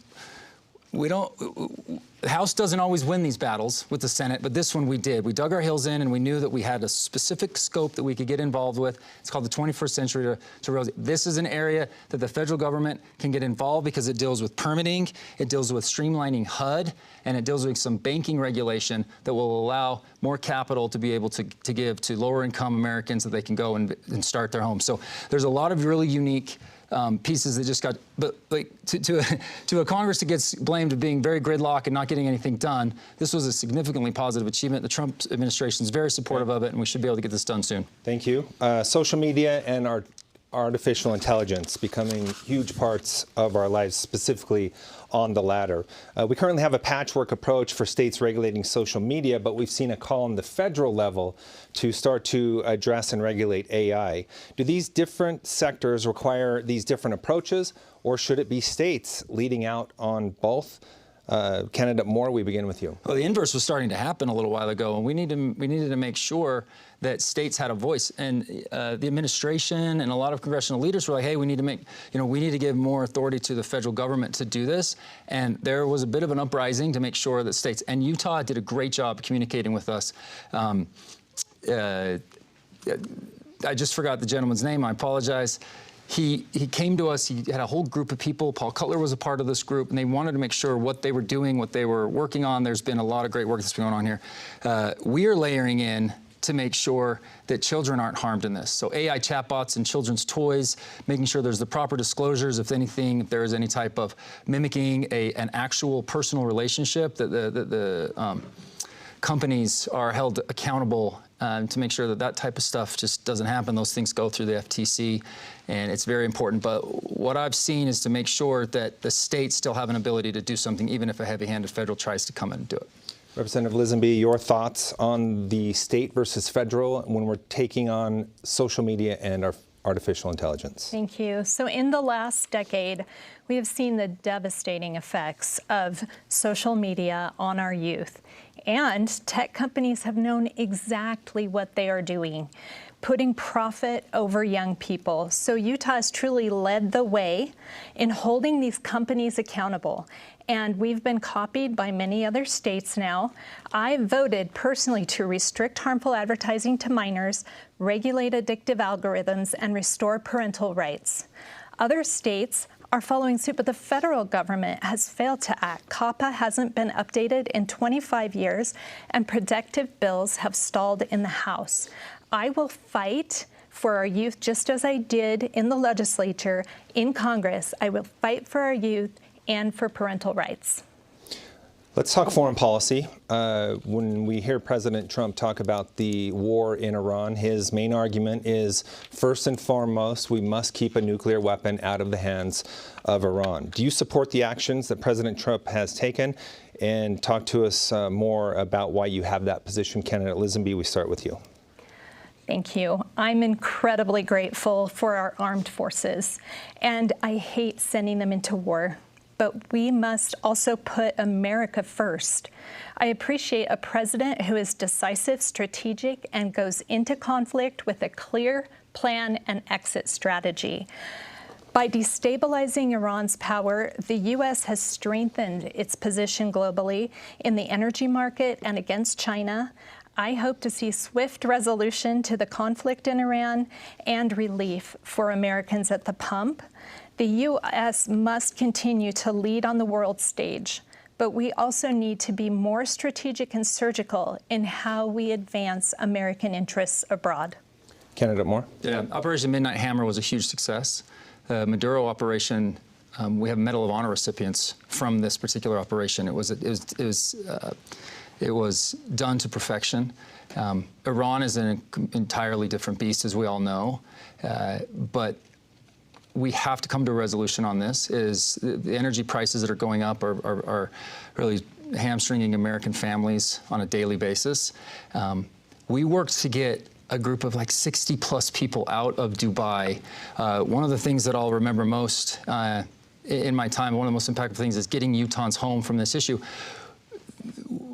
The House doesn't always win these battles with the Senate, but this one we did. We dug our heels in, and we knew that we had a specific scope that we could get involved with. It's called the 21st Century to Roads. This is an area that the federal government can get involved because it deals with permitting, it deals with streamlining HUD, and it deals with some banking regulation that will allow more capital to be able to give to lower-income Americans that they can go and start their homes. So there's a lot of really unique pieces that just got, but like to a Congress that gets blamed of being very gridlock and not getting anything done, this was a significantly positive achievement. The Trump administration is very supportive of it, and we should be able to get this done soon. Thank you. Social media and our artificial intelligence becoming huge parts of our lives, specifically on the latter. We currently have a patchwork approach for states regulating social media, but we've seen a call on the federal level to start to address and regulate AI. Do these different sectors require these different approaches, or should it be states leading out on both? Candidate Moore, we begin with you. Well, the inverse was starting to happen a little while ago, and we needed to make sure that states had a voice. And the administration and a lot of congressional leaders were like, hey, we need to give more authority to the federal government to do this. And there was a bit of an uprising to make sure that states, and Utah did a great job communicating with us. I just forgot the gentleman's name. I apologize. He came to us, he had a whole group of people. Paul Cutler was a part of this group, and they wanted to make sure what they were doing, what they were working on. There's been a lot of great work that's been going on here. We are layering in to make sure that children aren't harmed in this. So AI chatbots and children's toys, making sure there's the proper disclosures, if anything, if there is any type of mimicking an actual personal relationship, that the companies are held accountable to make sure that that type of stuff just doesn't happen. Those things go through the FTC, and it's very important. But what I've seen is to make sure that the states still have an ability to do something, even if a heavy-handed federal tries to come in and do it. Representative Lisonbee, your thoughts on the state versus federal when we're taking on social media and our artificial intelligence? Thank you. So in the last decade, we have seen the devastating effects of social media on our youth. And tech companies have known exactly what they are doing, putting profit over young people. So Utah has truly led the way in holding these companies accountable. And we've been copied by many other states now. I voted personally to restrict harmful advertising to minors, regulate addictive algorithms, and restore parental rights. Other states are following suit, but the federal government has failed to act. COPPA hasn't been updated in 25 years, and protective bills have stalled in the House. I will fight for our youth just as I did in the legislature, in Congress. I will fight for our youth and for parental rights. Let's talk foreign policy. When we hear President Trump talk about the war in Iran, his main argument is, first and foremost, we must keep a nuclear weapon out of the hands of Iran. Do you support the actions that President Trump has taken? And talk to us more about why you have that position. Candidate Lisonbee, we start with you. Thank you. I'm incredibly grateful for our armed forces, and I hate sending them into war. But we must also put America first. I appreciate a president who is decisive, strategic, and goes into conflict with a clear plan and exit strategy. By destabilizing Iran's power, the U.S. has strengthened its position globally in the energy market and against China. I hope to see swift resolution to the conflict in Iran and relief for Americans at the pump. The U.S. must continue to lead on the world stage, but we also need to be more strategic and surgical in how we advance American interests abroad. Candidate Moore? Yeah, Operation Midnight Hammer was a huge success. The Maduro operation, we have Medal of Honor recipients from this particular operation. It was done to perfection. Iran is an entirely different beast, as we all know, but we have to come to a resolution on this. The energy prices that are going up are really hamstringing American families on a daily basis. We worked to get a group of like 60 plus people out of Dubai. One of the things that I'll remember most in my time, one of the most impactful things is getting Utahns home from this issue.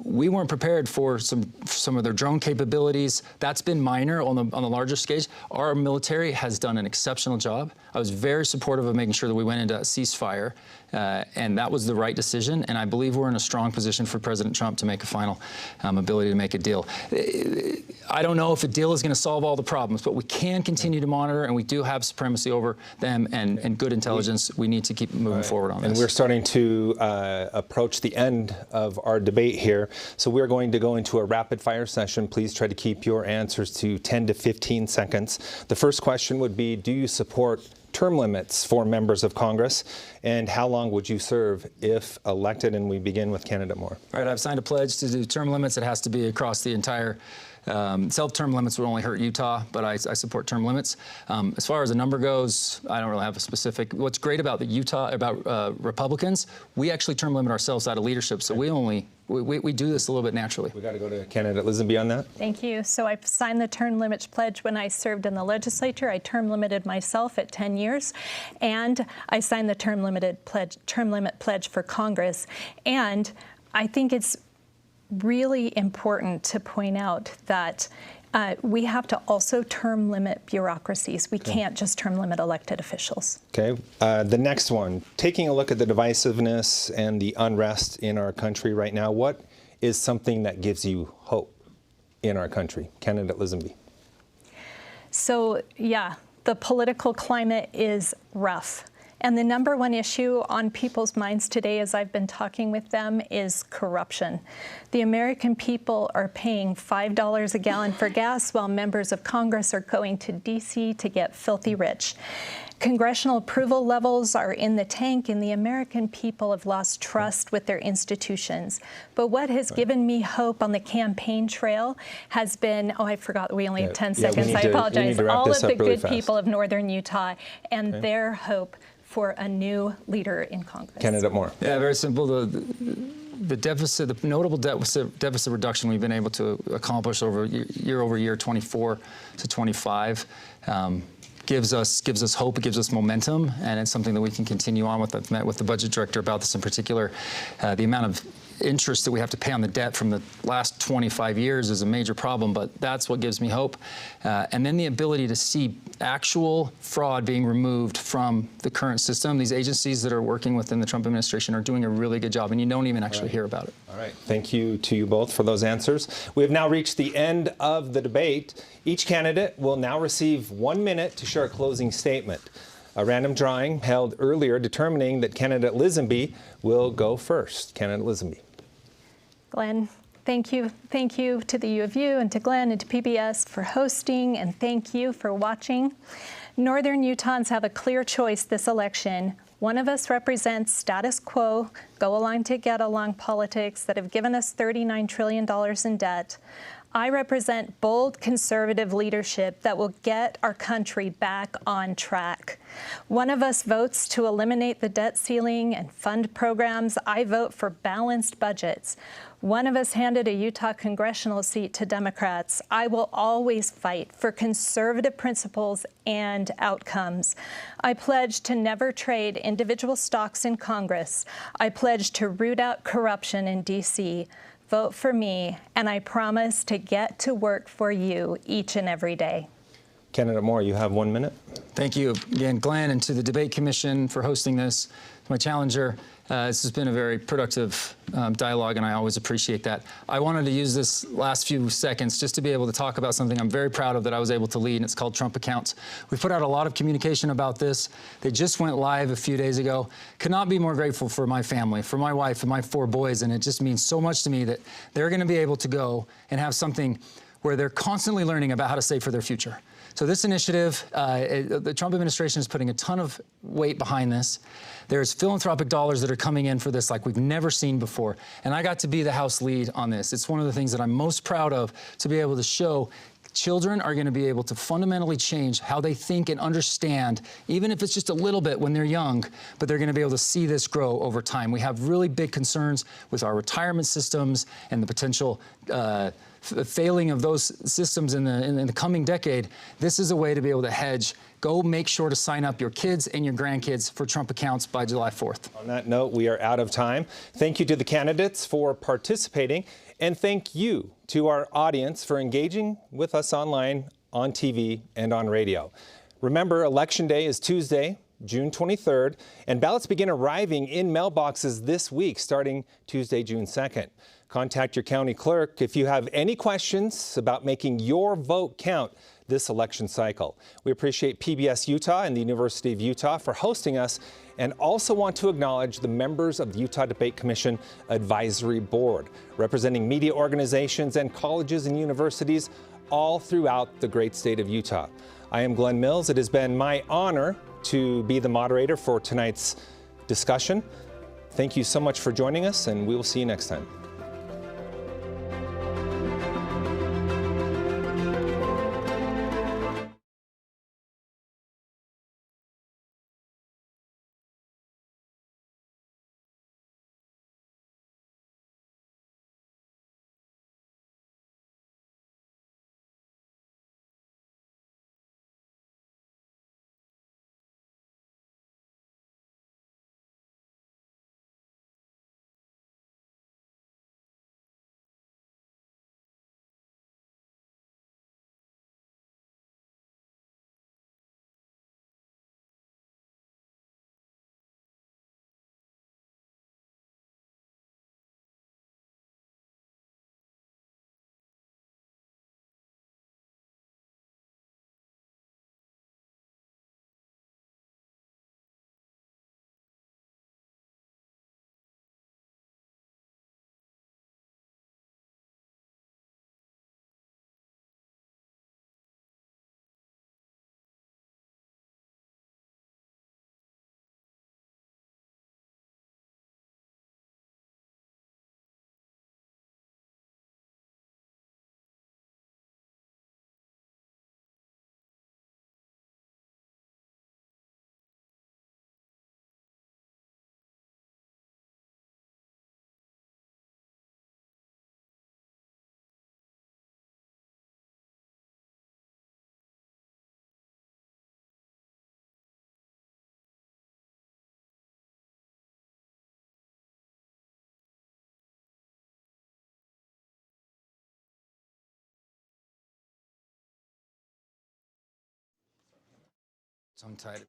We weren't prepared for some of their drone capabilities. That's been minor on the larger stage. Our military has done an exceptional job. I was very supportive of making sure that we went into a ceasefire, and that was the right decision. And I believe we're in a strong position for President Trump to make a final ability to make a deal. I don't know if a deal is going to solve all the problems, but we can continue to monitor, and we do have supremacy over them and good intelligence. We need to keep moving forward on this. And we're starting to approach the end of our debate here. So we're going to go into a rapid fire session. Please try to keep your answers to 10 to 15 seconds. The first question would be, do you support term limits for members of Congress? And how long would you serve if elected? And we begin with candidate Moore. All right, I've signed a pledge to do term limits. It has to be across the entire self-term limits would only hurt Utah, but I support term limits. As far as the number goes, I don't really have a specific. What's great about Republicans, we actually term limit ourselves out of leadership, so we do this a little bit naturally. We got to go to candidate Lisonbee on that. Thank you. So I signed the term limits pledge when I served in the legislature. I term limited myself at 10 years, and I signed the term limit pledge for Congress. And I think it's really important to point out that we have to also term limit bureaucracies. We can't just term limit elected officials. Okay. The next one, taking a look at the divisiveness and the unrest in our country right now, what is something that gives you hope in our country? Candidate Lisonbee. So, yeah, the political climate is rough. And the number one issue on people's minds today, as I've been talking with them, is corruption. The American people are paying $5 a gallon for gas while members of Congress are going to D.C. to get filthy rich. Congressional approval levels are in the tank, and the American people have lost trust with their institutions. But what has given me hope on the campaign trail has been, I forgot we only have 10 seconds. I apologize. All of the good people of northern Utah and their hope for a new leader in Congress. Candidate Moore. Yeah, very simple. The deficit, the notable deficit reduction we've been able to accomplish over year 24 to 25 gives us hope. It gives us momentum, and it's something that we can continue on with. I've met with the budget director about this in particular. The amount of interest that we have to pay on the debt from the last 25 years is a major problem, but that's what gives me hope. And then the ability to see actual fraud being removed from the current system. These agencies that are working within the Trump administration are doing a really good job, and you don't even actually hear about it. All right. Thank you to you both for those answers. We have now reached the end of the debate. Each candidate will now receive 1 minute to share a closing statement. A random drawing held earlier determining that candidate Lisonbee will go first. Candidate Lisonbee. Glen, thank you. Thank you to the U of U and to Glen and to PBS for hosting, and thank you for watching. Northern Utahns have a clear choice this election. One of us represents status quo, go along to get along politics that have given us $39 trillion in debt. I represent bold conservative leadership that will get our country back on track. One of us votes to eliminate the debt ceiling and fund programs. I vote for balanced budgets. One of us handed a Utah congressional seat to Democrats. I will always fight for conservative principles and outcomes. I pledge to never trade individual stocks in Congress. I pledge to root out corruption in D.C. Vote for me, and I promise to get to work for you each and every day. Candidate Moore, you have 1 minute. Thank you again, Glenn, and to the Debate Commission for hosting this. To my challenger, this has been a very productive dialogue, and I always appreciate that. I wanted to use this last few seconds just to be able to talk about something I'm very proud of that I was able to lead, and it's called Trump Accounts. We've put out a lot of communication about this. They just went live a few days ago. Could not be more grateful for my family, for my wife, and my 4 boys, and it just means so much to me that they're going to be able to go and have something where they're constantly learning about how to save for their future. So this initiative, the Trump administration is putting a ton of weight behind this. There's philanthropic dollars that are coming in for this like we've never seen before. And I got to be the House lead on this. It's one of the things that I'm most proud of, to be able to show children are going to be able to fundamentally change how they think and understand, even if it's just a little bit when they're young, but they're going to be able to see this grow over time. We have really big concerns with our retirement systems and the potential failing of those systems in the coming decade. This is a way to be able to hedge. Go make sure to sign up your kids and your grandkids for Trump Accounts by July 4th. On that note, we are out of time. Thank you to the candidates for participating, and thank you to our audience for engaging with us online, on TV, and on radio. Remember, Election Day is Tuesday, June 23rd, and ballots begin arriving in mailboxes this week, starting Tuesday, June 2nd. Contact your county clerk if you have any questions about making your vote count this election cycle. We appreciate PBS Utah and the University of Utah for hosting us, and also want to acknowledge the members of the Utah Debate Commission Advisory Board, representing media organizations and colleges and universities all throughout the great state of Utah. I am Glen Mills. It has been my honor to be the moderator for tonight's discussion. Thank you so much for joining us, and we will see you next time. Tongue-tied.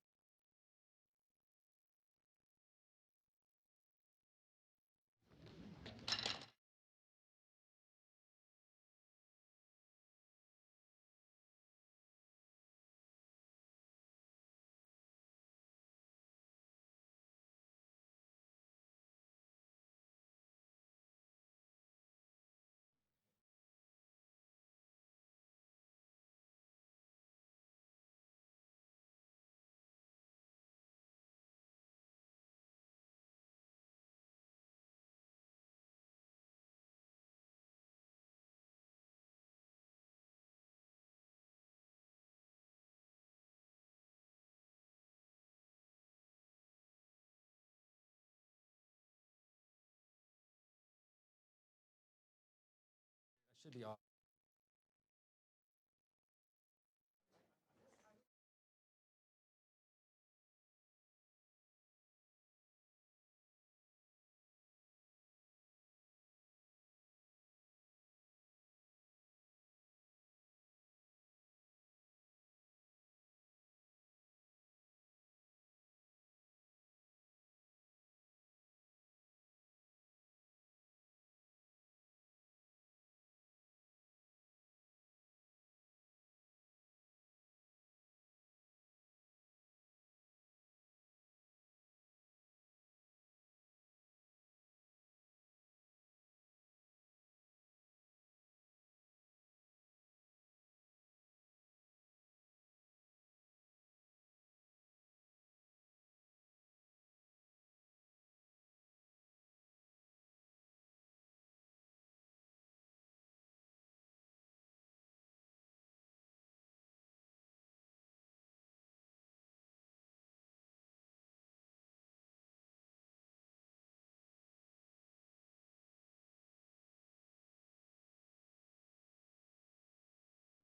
Should be off.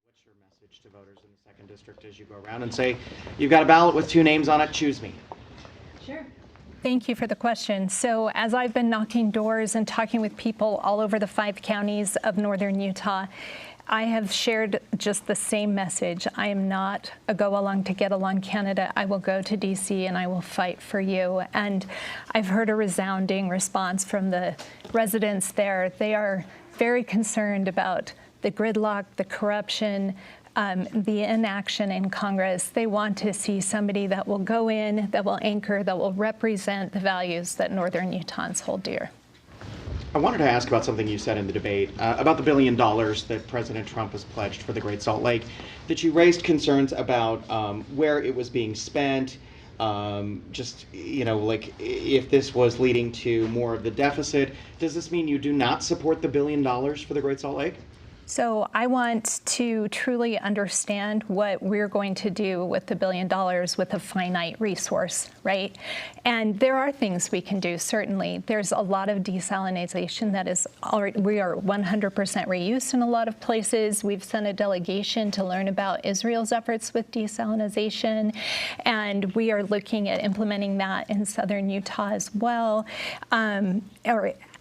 What's your message to voters in the 2nd District as you go around and say, you've got a ballot with 2 names on it, choose me? Sure. Thank you for the question. So as I've been knocking doors and talking with people all over the 5 counties of northern Utah, I have shared just the same message. I am not a go-along to get along candidate. I will go to DC and I will fight for you. And I've heard a resounding response from the residents there. They are very concerned about the gridlock, the corruption, the inaction in Congress. They want to see somebody that will go in, that will anchor, that will represent the values that northern Utahns hold dear. I wanted to ask about something you said in the debate about the $1 billion that President Trump has pledged for the Great Salt Lake, that you raised concerns about where it was being spent, just, you know, like if this was leading to more of the deficit. Does this mean you do not support the $1 billion for the Great Salt Lake? So I want to truly understand what we're going to do with the $1 billion with a finite resource, right? And there are things we can do, certainly. There's a lot of desalination that is already, we are 100% reuse in a lot of places. We've sent a delegation to learn about Israel's efforts with desalination, and we are looking at implementing that in southern Utah as well.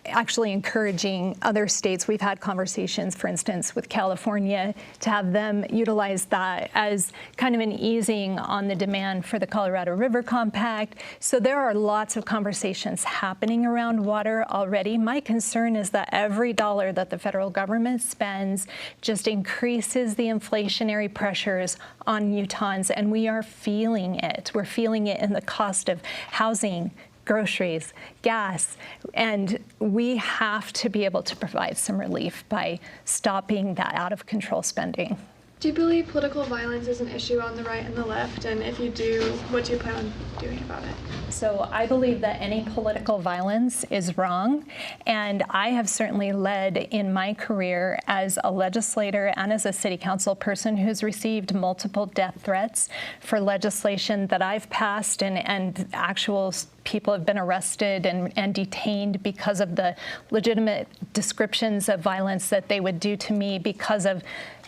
Actually encouraging other states. We've had conversations, for instance, with California to have them utilize that as kind of an easing on the demand for the Colorado River Compact. So there are lots of conversations happening around water already. My concern is that every dollar that the federal government spends just increases the inflationary pressures on Utahns, and we are feeling it. We're feeling it in the cost of housing, groceries, gas, and we have to be able to provide some relief by stopping that out of control spending. Do you believe political violence is an issue on the right and the left? And if you do, what do you plan on doing about it? So I believe that any political violence is wrong. And I have certainly led in my career as a legislator and as a city council person who's received multiple death threats for legislation that I've passed, and actual people have been arrested and detained because of the legitimate descriptions of violence that they would do to me because of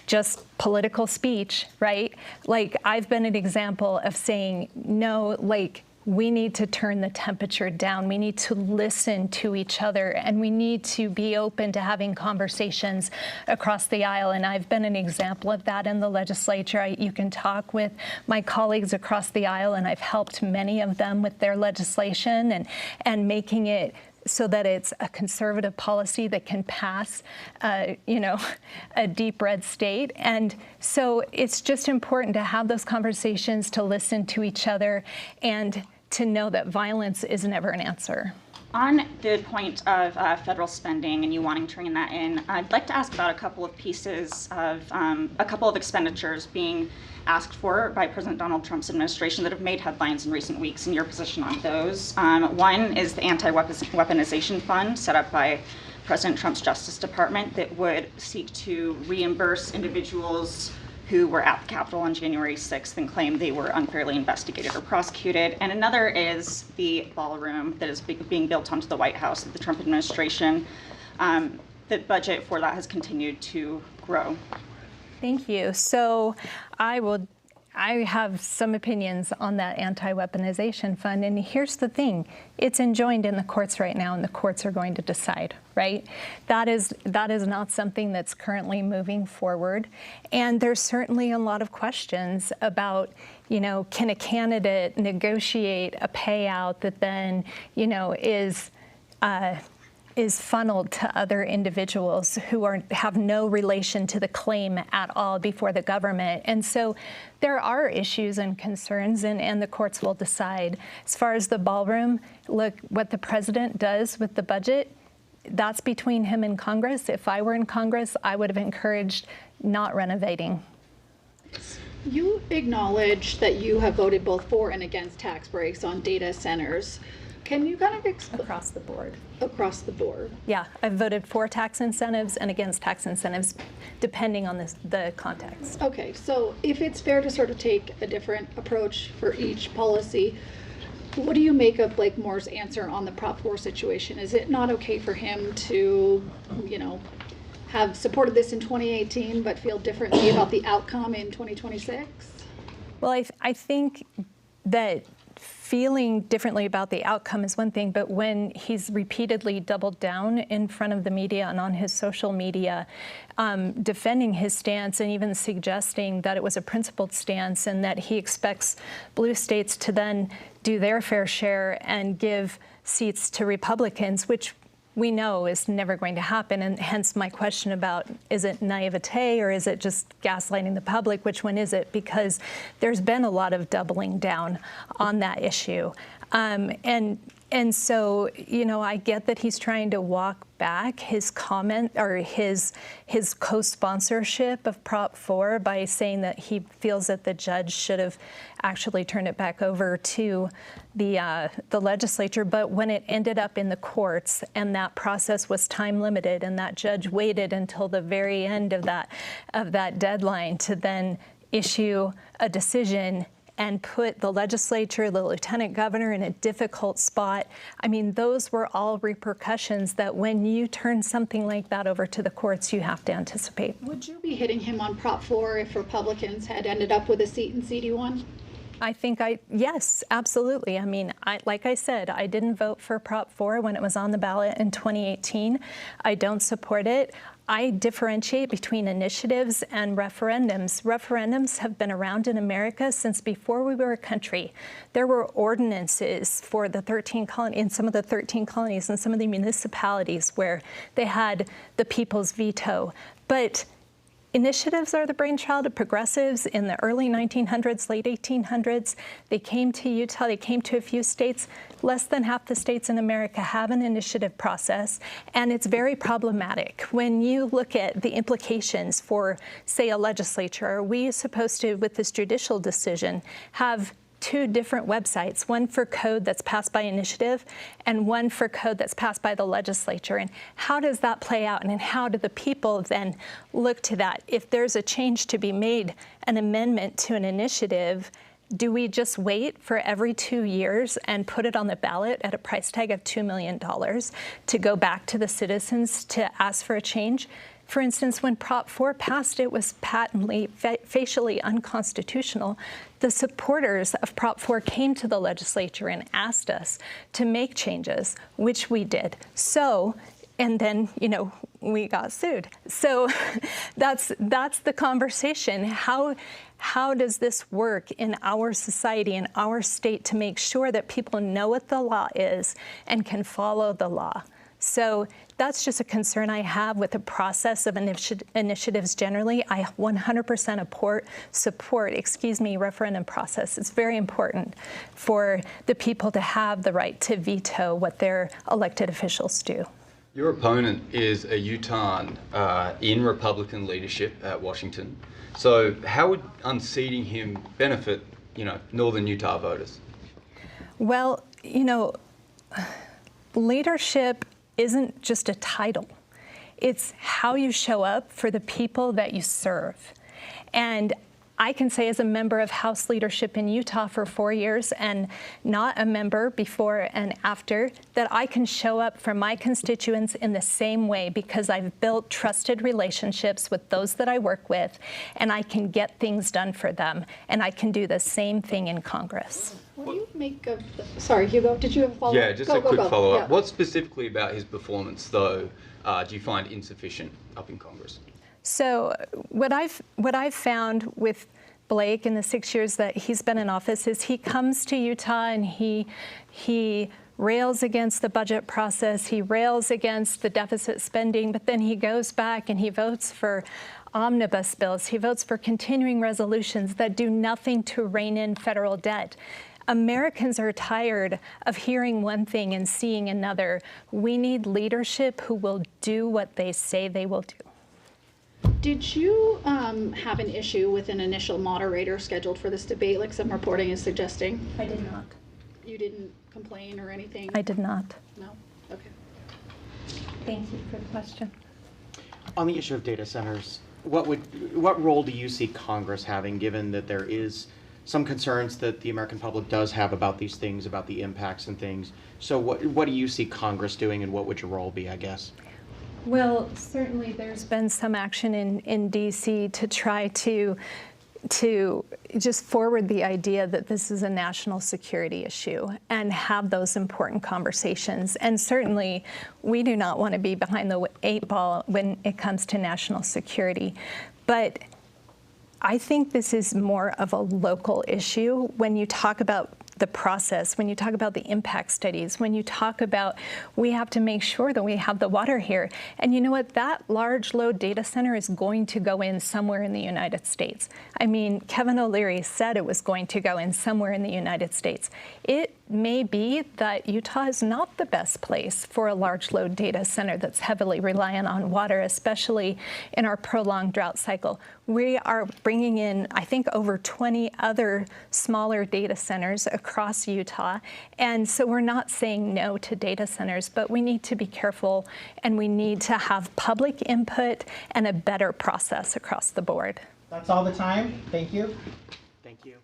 just political speech, right? Like, I've been an example of saying, no, like, we need to turn the temperature down. We need to listen to each other, and we need to be open to having conversations across the aisle. And I've been an example of that in the legislature. You can talk with my colleagues across the aisle, and I've helped many of them with their legislation and making it so that it's a conservative policy that can pass, a deep red state. And so it's just important to have those conversations, to listen to each other, and to know that violence is never an answer. On the point of federal spending and you wanting to rein that in, I'd like to ask about a couple of pieces of a couple of expenditures being asked for by President Donald Trump's administration that have made headlines in recent weeks, and your position on those. One is the anti-weaponization fund set up by President Trump's Justice Department that would seek to reimburse individuals who were at the Capitol on January 6th and claimed they were unfairly investigated or prosecuted. And another is the ballroom that is being built onto the White House that the Trump administration the budget for that has continued to grow. Thank you. So I have some opinions on that anti-weaponization fund, and here's the thing. It's enjoined in the courts right now, and the courts are going to decide, right? That is not something that's currently moving forward, and there's certainly a lot of questions about, you know, can a candidate negotiate a payout that then, you know, is funneled to other individuals who have no relation to the claim at all before the government. And so there are issues and concerns, and the courts will decide. As far as the ballroom, look, what the president does with the budget, that's between him and Congress. If I were in Congress, I would have encouraged not renovating. You acknowledge that you have voted both for and against tax breaks on data centers. Can you kind of explain? Across the board. Across the board. Yeah, I've voted for tax incentives and against tax incentives, depending on the context. Okay, so if it's fair to sort of take a different approach for each policy, what do you make of Blake Moore's answer on the Prop 4 situation? Is it not okay for him to, you know, have supported this in 2018 but feel differently about the outcome in 2026? Well, I think that feeling differently about the outcome is one thing, but when he's repeatedly doubled down in front of the media and on his social media, defending his stance and even suggesting that it was a principled stance and that he expects blue states to then do their fair share and give seats to Republicans, which we know is never going to happen, and hence my question about, is it naivete or is it just gaslighting the public? Which one is it? Because there's been a lot of doubling down on that issue. And so, you know, I get that he's trying to walk back his comment or his co-sponsorship of Prop 4 by saying that he feels that the judge should have actually turned it back over to the legislature. But when it ended up in the courts and that process was time limited and that judge waited until the very end of that deadline to then issue a decision and put the legislature, the lieutenant governor in a difficult spot. I mean, those were all repercussions that when you turn something like that over to the courts, you have to anticipate. Would you be hitting him on Prop 4 if Republicans had ended up with a seat in CD1? I think yes, absolutely. I mean, like I said, I didn't vote for Prop 4 when it was on the ballot in 2018. I don't support it. I differentiate between initiatives and referendums. Referendums have been around in America since before we were a country. There were ordinances for the 13 colonies, in some of the 13 colonies and some of the municipalities where they had the people's veto. But initiatives are the brainchild of progressives in the early 1900s, late 1800s. They came to Utah, they came to a few states. Less than half the states in America have an initiative process, and it's very problematic. When you look at the implications for, say, a legislature, are we supposed to, with this judicial decision, have two different websites, one for code that's passed by initiative and one for code that's passed by the legislature? And how does that play out? And how do the people then look to that? If there's a change to be made, an amendment to an initiative, do we just wait for every 2 years and put it on the ballot at a price tag of $2 million to go back to the citizens to ask for a change? For instance, when Prop 4 passed, it was patently, facially unconstitutional. The supporters of Prop 4 came to the legislature and asked us to make changes, which we did. So, and then, you know, we got sued. So that's the conversation. How does this work in our society, in our state, to make sure that people know what the law is and can follow the law? So that's just a concern I have with the process of initiatives generally. I 100% support referendum process. It's very important for the people to have the right to veto what their elected officials do. Your opponent is a Utahn in Republican leadership at Washington. So how would unseating him benefit, you know, Northern Utah voters? Well, you know, leadership isn't just a title. It's how you show up for the people that you serve. And I can say as a member of House leadership in Utah for 4 years and not a member before and after, that I can show up for my constituents in the same way because I've built trusted relationships with those that I work with, and I can get things done for them, and I can do the same thing in Congress. What do you make of the, sorry, Hugo, did you have a follow-up? Yeah, just a quick follow-up. Yeah. What specifically about his performance, though, do you find insufficient up in Congress? So what I've found with Blake in the 6 years that he's been in office is he comes to Utah and he rails against the budget process, he rails against the deficit spending, but then he goes back and he votes for omnibus bills, he votes for continuing resolutions that do nothing to rein in federal debt. Americans are tired of hearing one thing and seeing another. We need leadership who will do what they say they will do. Did you have an issue with an initial moderator scheduled for this debate, like some reporting is suggesting? I did not. You didn't complain or anything? I did not. No? Okay. Thank you for the question. On the issue of data centers, what role do you see Congress having, given that there is some concerns that the American public does have about these things, about the impacts and things? So what do you see Congress doing, and what would your role be, I guess? Well, certainly there's been some action in D.C. to try to just forward the idea that this is a national security issue and have those important conversations. And certainly we do not want to be behind the 8 ball when it comes to national security. But I think this is more of a local issue when you talk about the process, when you talk about the impact studies, when you talk about we have to make sure that we have the water here. And you know what? That large load data center is going to go in somewhere in the United States. I mean, Kevin O'Leary said it was going to go in somewhere in the United States. It may be that Utah is not the best place for a large load data center that's heavily reliant on water, especially in our prolonged drought cycle. We are bringing in, I think, over 20 other smaller data centers across Utah. And so we're not saying no to data centers, but we need to be careful and we need to have public input and a better process across the board. That's all the time. Thank you. Thank you.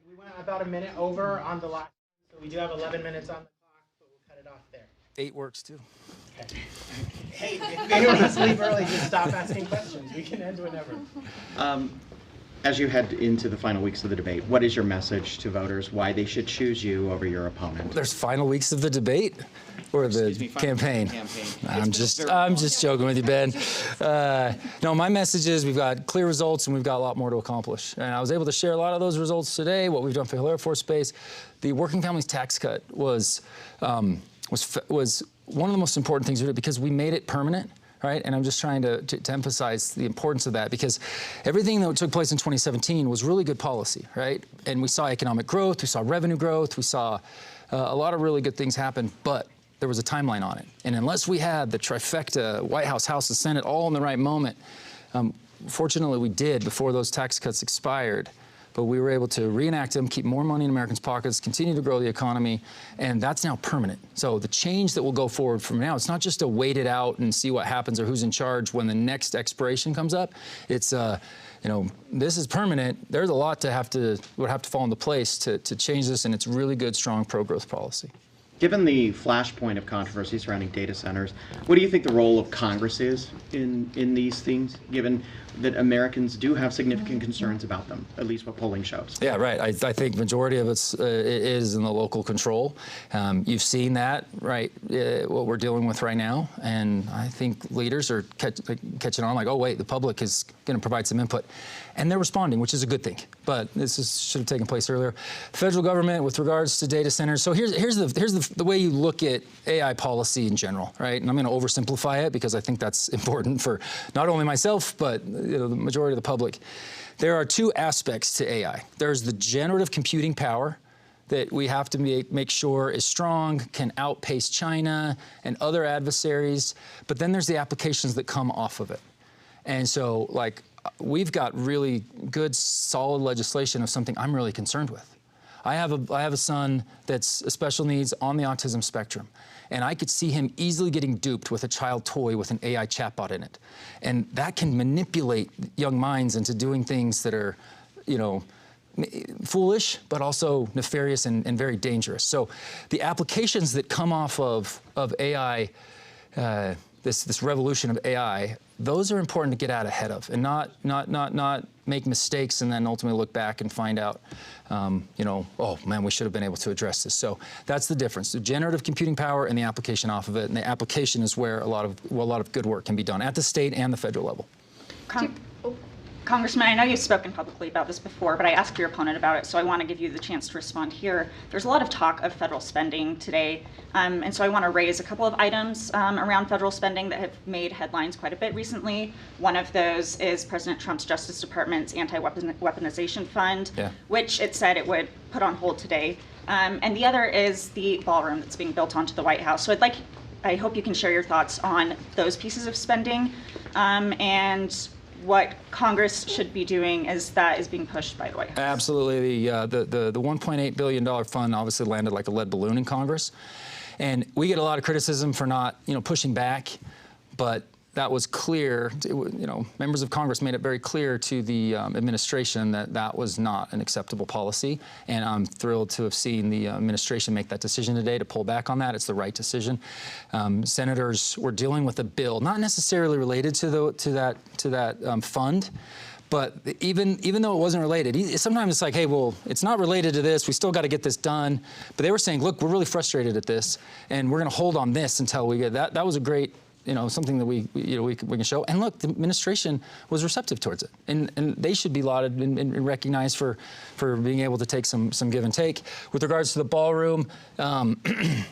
We went about a minute over on the last, so we do have 11 minutes on the clock, but we'll cut it off there. 8 works too. Okay. Hey, if anyone wants to leave early, just stop asking questions. We can end whenever. As you head into the final weeks of the debate, what is your message to voters why they should choose you over your opponent? There's final weeks of the debate or the campaign. I'm just joking with you, Ben. No, my message is we've got clear results and we've got a lot more to accomplish. And I was able to share a lot of those results today. What we've done for Hill Air Force Base, the working families tax cut was one of the most important things we did because we made it permanent. Right, and I'm just trying to emphasize the importance of that because everything that took place in 2017 was really good policy, right? And we saw economic growth, we saw revenue growth, we saw a lot of really good things happen, but there was a timeline on it. And unless we had the trifecta, White House, House, and Senate all in the right moment, fortunately we did before those tax cuts expired. But we were able to reenact them, keep more money in Americans' pockets, continue to grow the economy, and that's now permanent. So the change that will go forward from now, it's not just to wait it out and see what happens or who's in charge when the next expiration comes up. It's, this is permanent. There's a lot would have to fall into place to change this, and it's really good, strong pro-growth policy. Given the flashpoint of controversy surrounding data centers, what do you think the role of Congress is in these things, given that Americans do have significant concerns about them, at least what polling shows? Yeah, right. I think majority of it is in the local control. You've seen that, right, what we're dealing with right now, and I think leaders are catching on like, oh, wait, the public is going to provide some input. And they're responding, which is a good thing. But this should have taken place earlier. The federal government, with regards to data centers, so here's the way you look at AI policy in general, right? And I'm going to oversimplify it because I think that's important for not only myself, but the majority of the public. There are 2 aspects to AI. There's the generative computing power that we have to make sure is strong, can outpace China and other adversaries, but then there's the applications that come off of it. And so, like, we've got really good, solid legislation of something I'm really concerned with. I have a son that's special needs on the autism spectrum, and I could see him easily getting duped with a child toy with an AI chatbot in it. And that can manipulate young minds into doing things that are, foolish, but also nefarious and very dangerous. So the applications that come off of AI, this revolution of AI, those are important to get out ahead of and not make mistakes and then ultimately look back and find out, oh man, we should have been able to address this. So that's the difference: the generative computing power and the application off of it. And the application is where a lot of good work can be done at the state and the federal level. Congressman, I know you've spoken publicly about this before, but I asked your opponent about it, so I want to give you the chance to respond here. There's a lot of talk of federal spending today, and so I want to raise a couple of items around federal spending that have made headlines quite a bit recently. One of those is President Trump's Justice Department's anti-weaponization fund, which it said it would put on hold today. And the other is the ballroom that's being built onto the White House. So I hope you can share your thoughts on those pieces of spending and what Congress should be doing as that is being pushed by the White House. Absolutely. The $1.8 billion fund obviously landed like a lead balloon in Congress. And we get a lot of criticism for not, pushing back, but that was clear. Members of Congress made it very clear to the administration that that was not an acceptable policy. And I'm thrilled to have seen the administration make that decision today to pull back on that. It's the right decision. Senators were dealing with a bill, not necessarily related to that fund, but even though it wasn't related, sometimes it's like, hey, well, it's not related to this. We still got to get this done. But they were saying, look, we're really frustrated at this, and we're going to hold on this until we get that. That was a great, something that we can show. And look, the administration was receptive towards it, and they should be lauded and recognized for being able to take some give and take. With regards to the ballroom, the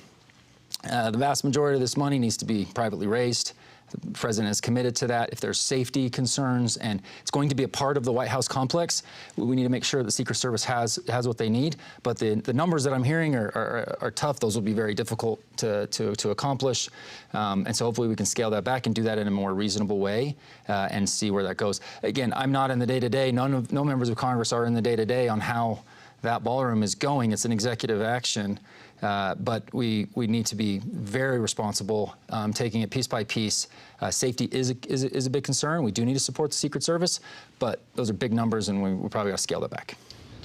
vast majority of this money needs to be privately raised. The president is committed to that. If there's safety concerns and it's going to be a part of the White House complex, we need to make sure the Secret Service has what they need. But the numbers that I'm hearing are tough. Those will be very difficult to accomplish. And so hopefully we can scale that back and do that in a more reasonable way and see where that goes. Again, I'm not in the day-to-day. No members of Congress are in the day-to-day on how that ballroom is going. It's an executive action. But we need to be very responsible, taking it piece by piece. Safety is a big concern. We do need to support the Secret Service, but those are big numbers, and we probably got to scale that back.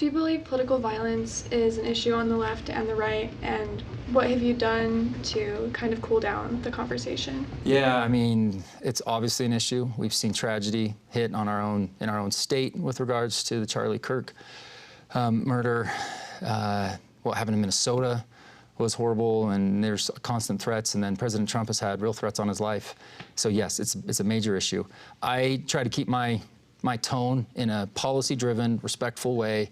Do you believe political violence is an issue on the left and the right, and what have you done to kind of cool down the conversation? Yeah, I mean, it's obviously an issue. We've seen tragedy hit in our own state with regards to the Charlie Kirk murder. What happened in Minnesota was horrible, and there's constant threats, and then President Trump has had real threats on his life. So yes, it's a major issue. I try to keep my tone in a policy-driven, respectful way.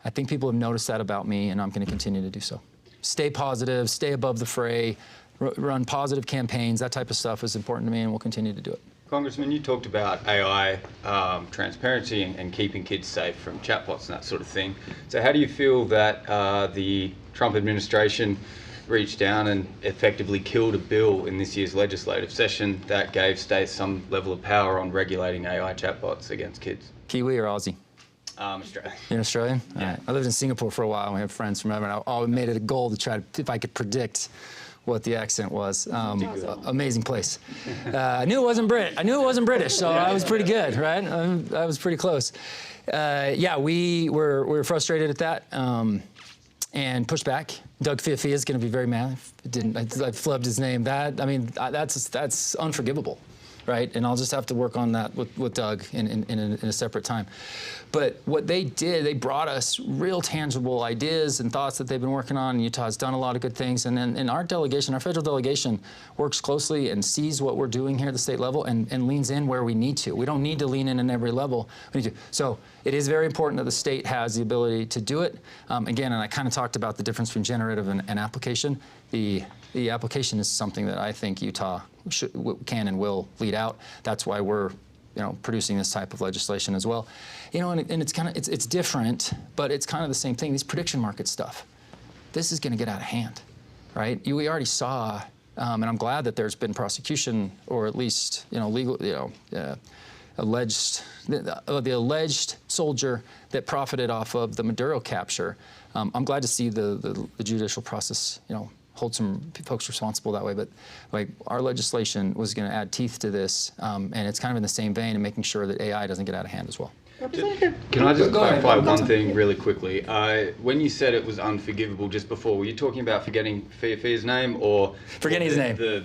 I think people have noticed that about me, and I'm going to continue to do so. Stay positive, stay above the fray, run positive campaigns. That type of stuff is important to me, and we'll continue to do it. Congressman, you talked about AI transparency and keeping kids safe from chatbots and that sort of thing. So how do you feel that the Trump administration reached down and effectively killed a bill in this year's legislative session that gave states some level of power on regulating AI chatbots against kids? Kiwi or Aussie? Australian. You're Australian? Yeah. All right. I lived in Singapore for a while, and we have friends from there, and I made it a goal to try to, if I could predict what the accent was. Amazing place. I knew it wasn't British, so I was pretty good, right? I was pretty close. Yeah, we were frustrated at that and pushed back. Doug Fifi is going to be very mad. I flubbed his name. That's unforgivable, right? And I'll just have to work on that with Doug in a separate time. But what they did, they brought us real tangible ideas and thoughts that they've been working on. Utah's done a lot of good things. And then our delegation, our federal delegation, works closely and sees what we're doing here at the state level and leans in where we need to. We don't need to lean in every level. We need to. So it is very important that the state has the ability to do it. Again, and I kind of talked about the difference between generative and application. The application is something that I think Utah can and will lead out. That's why we're producing this type of legislation as well. And it's different, but it's kind of the same thing. These prediction market stuff, this is going to get out of hand, right? We already saw, and I'm glad that there's been prosecution, or at least legal, the alleged soldier that profited off of the Maduro capture. I'm glad to see the judicial process, hold some folks responsible that way, but our legislation was going to add teeth to this, and it's kind of in the same vein in making sure that AI doesn't get out of hand as well. Can I just clarify one thing really quickly? When you said it was unforgivable just before, were you talking about forgetting Fia's name, or forgetting his name? The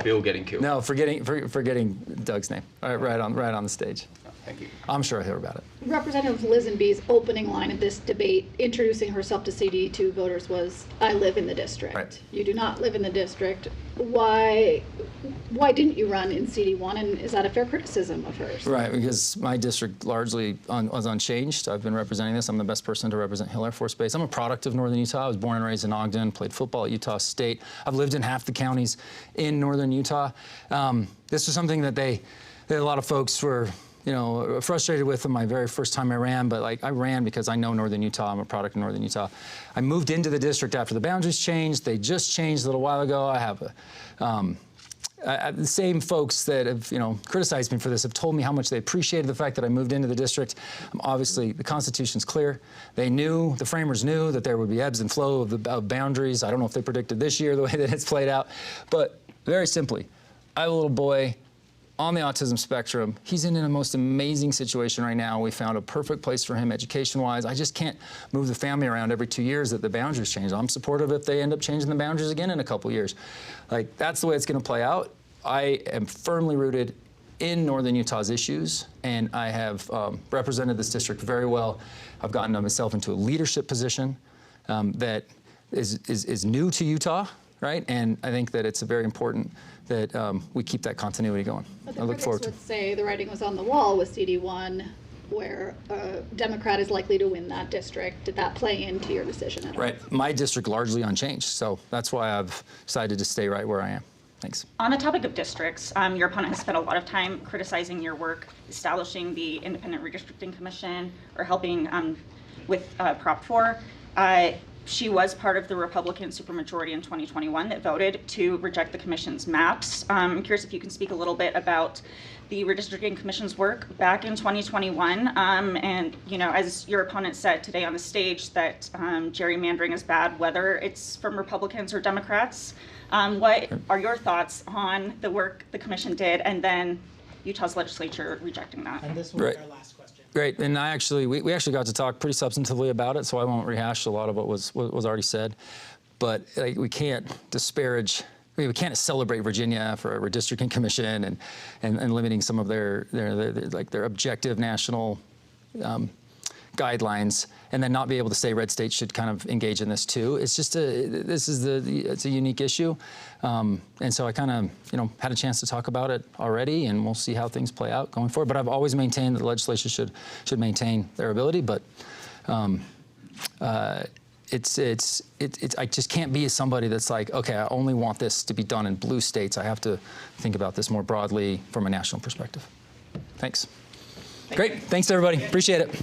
bill getting killed. No, forgetting Doug's name. Right on the stage. Thank you. I'm sure he'll hear about it. Representative Lisonbee's opening line of this debate, introducing herself to CD2 voters, was, "I live in the district." Right. You do not live in the district. Why didn't you run in CD1, and is that a fair criticism of hers? Right, because my district largely was unchanged. I've been representing this. I'm the best person to represent Hill Air Force Base. I'm a product of Northern Utah. I was born and raised in Ogden, played football at Utah State. I've lived in half the counties in Northern Utah. This was something that a lot of folks were frustrated with my very first time I ran, but I ran because I know Northern Utah. I'm a product of Northern Utah. I moved into the district after the boundaries changed. They just changed a little while ago. I have the same folks that have criticized me for this have told me how much they appreciated the fact that I moved into the district. Obviously, the Constitution's clear. The framers knew that there would be ebbs and flow of boundaries. I don't know if they predicted this year the way that it's played out, but very simply, I have a little boy on the autism spectrum. He's in a most amazing situation right now. We found a perfect place for him education-wise. I just can't move the family around every 2 years that the boundaries change. I'm supportive if they end up changing the boundaries again in a couple years. That's the way it's going to play out. I am firmly rooted in Northern Utah's issues, and I have represented this district very well. I've gotten myself into a leadership position that is new to Utah, right? And I think that it's very important that we keep that continuity going. I look forward to it. Would say the writing was on the wall with CD1, where a Democrat is likely to win that district. Did that play into your decision at all? Right. My district largely unchanged, so that's why I've decided to stay right where I am. Thanks. On the topic of districts, your opponent has spent a lot of time criticizing your work establishing the Independent Redistricting Commission or helping with Prop 4. She was part of the Republican supermajority in 2021 that voted to reject the commission's maps. I'm curious if you can speak a little bit about the Redistricting Commission's work back in 2021. And, as your opponent said today on the stage, that gerrymandering is bad, whether it's from Republicans or Democrats. What are your thoughts on the work the commission did and then Utah's legislature rejecting that? And this will be our last question. Great, and we actually got to talk pretty substantively about it, so I won't rehash a lot of what was already said. But we can't disparage. We can't celebrate Virginia for a redistricting commission and limiting some of their objective national guidelines, and then not be able to say red states should kind of engage in this too. It's just it's a unique issue, and so I kind of had a chance to talk about it already, and we'll see how things play out going forward. But I've always maintained that the legislature should maintain their ability, but I just can't be somebody that's like, okay, I only want this to be done in blue states. I have to think about this more broadly from a national perspective. Thanks. Great. Thanks to everybody. Appreciate it.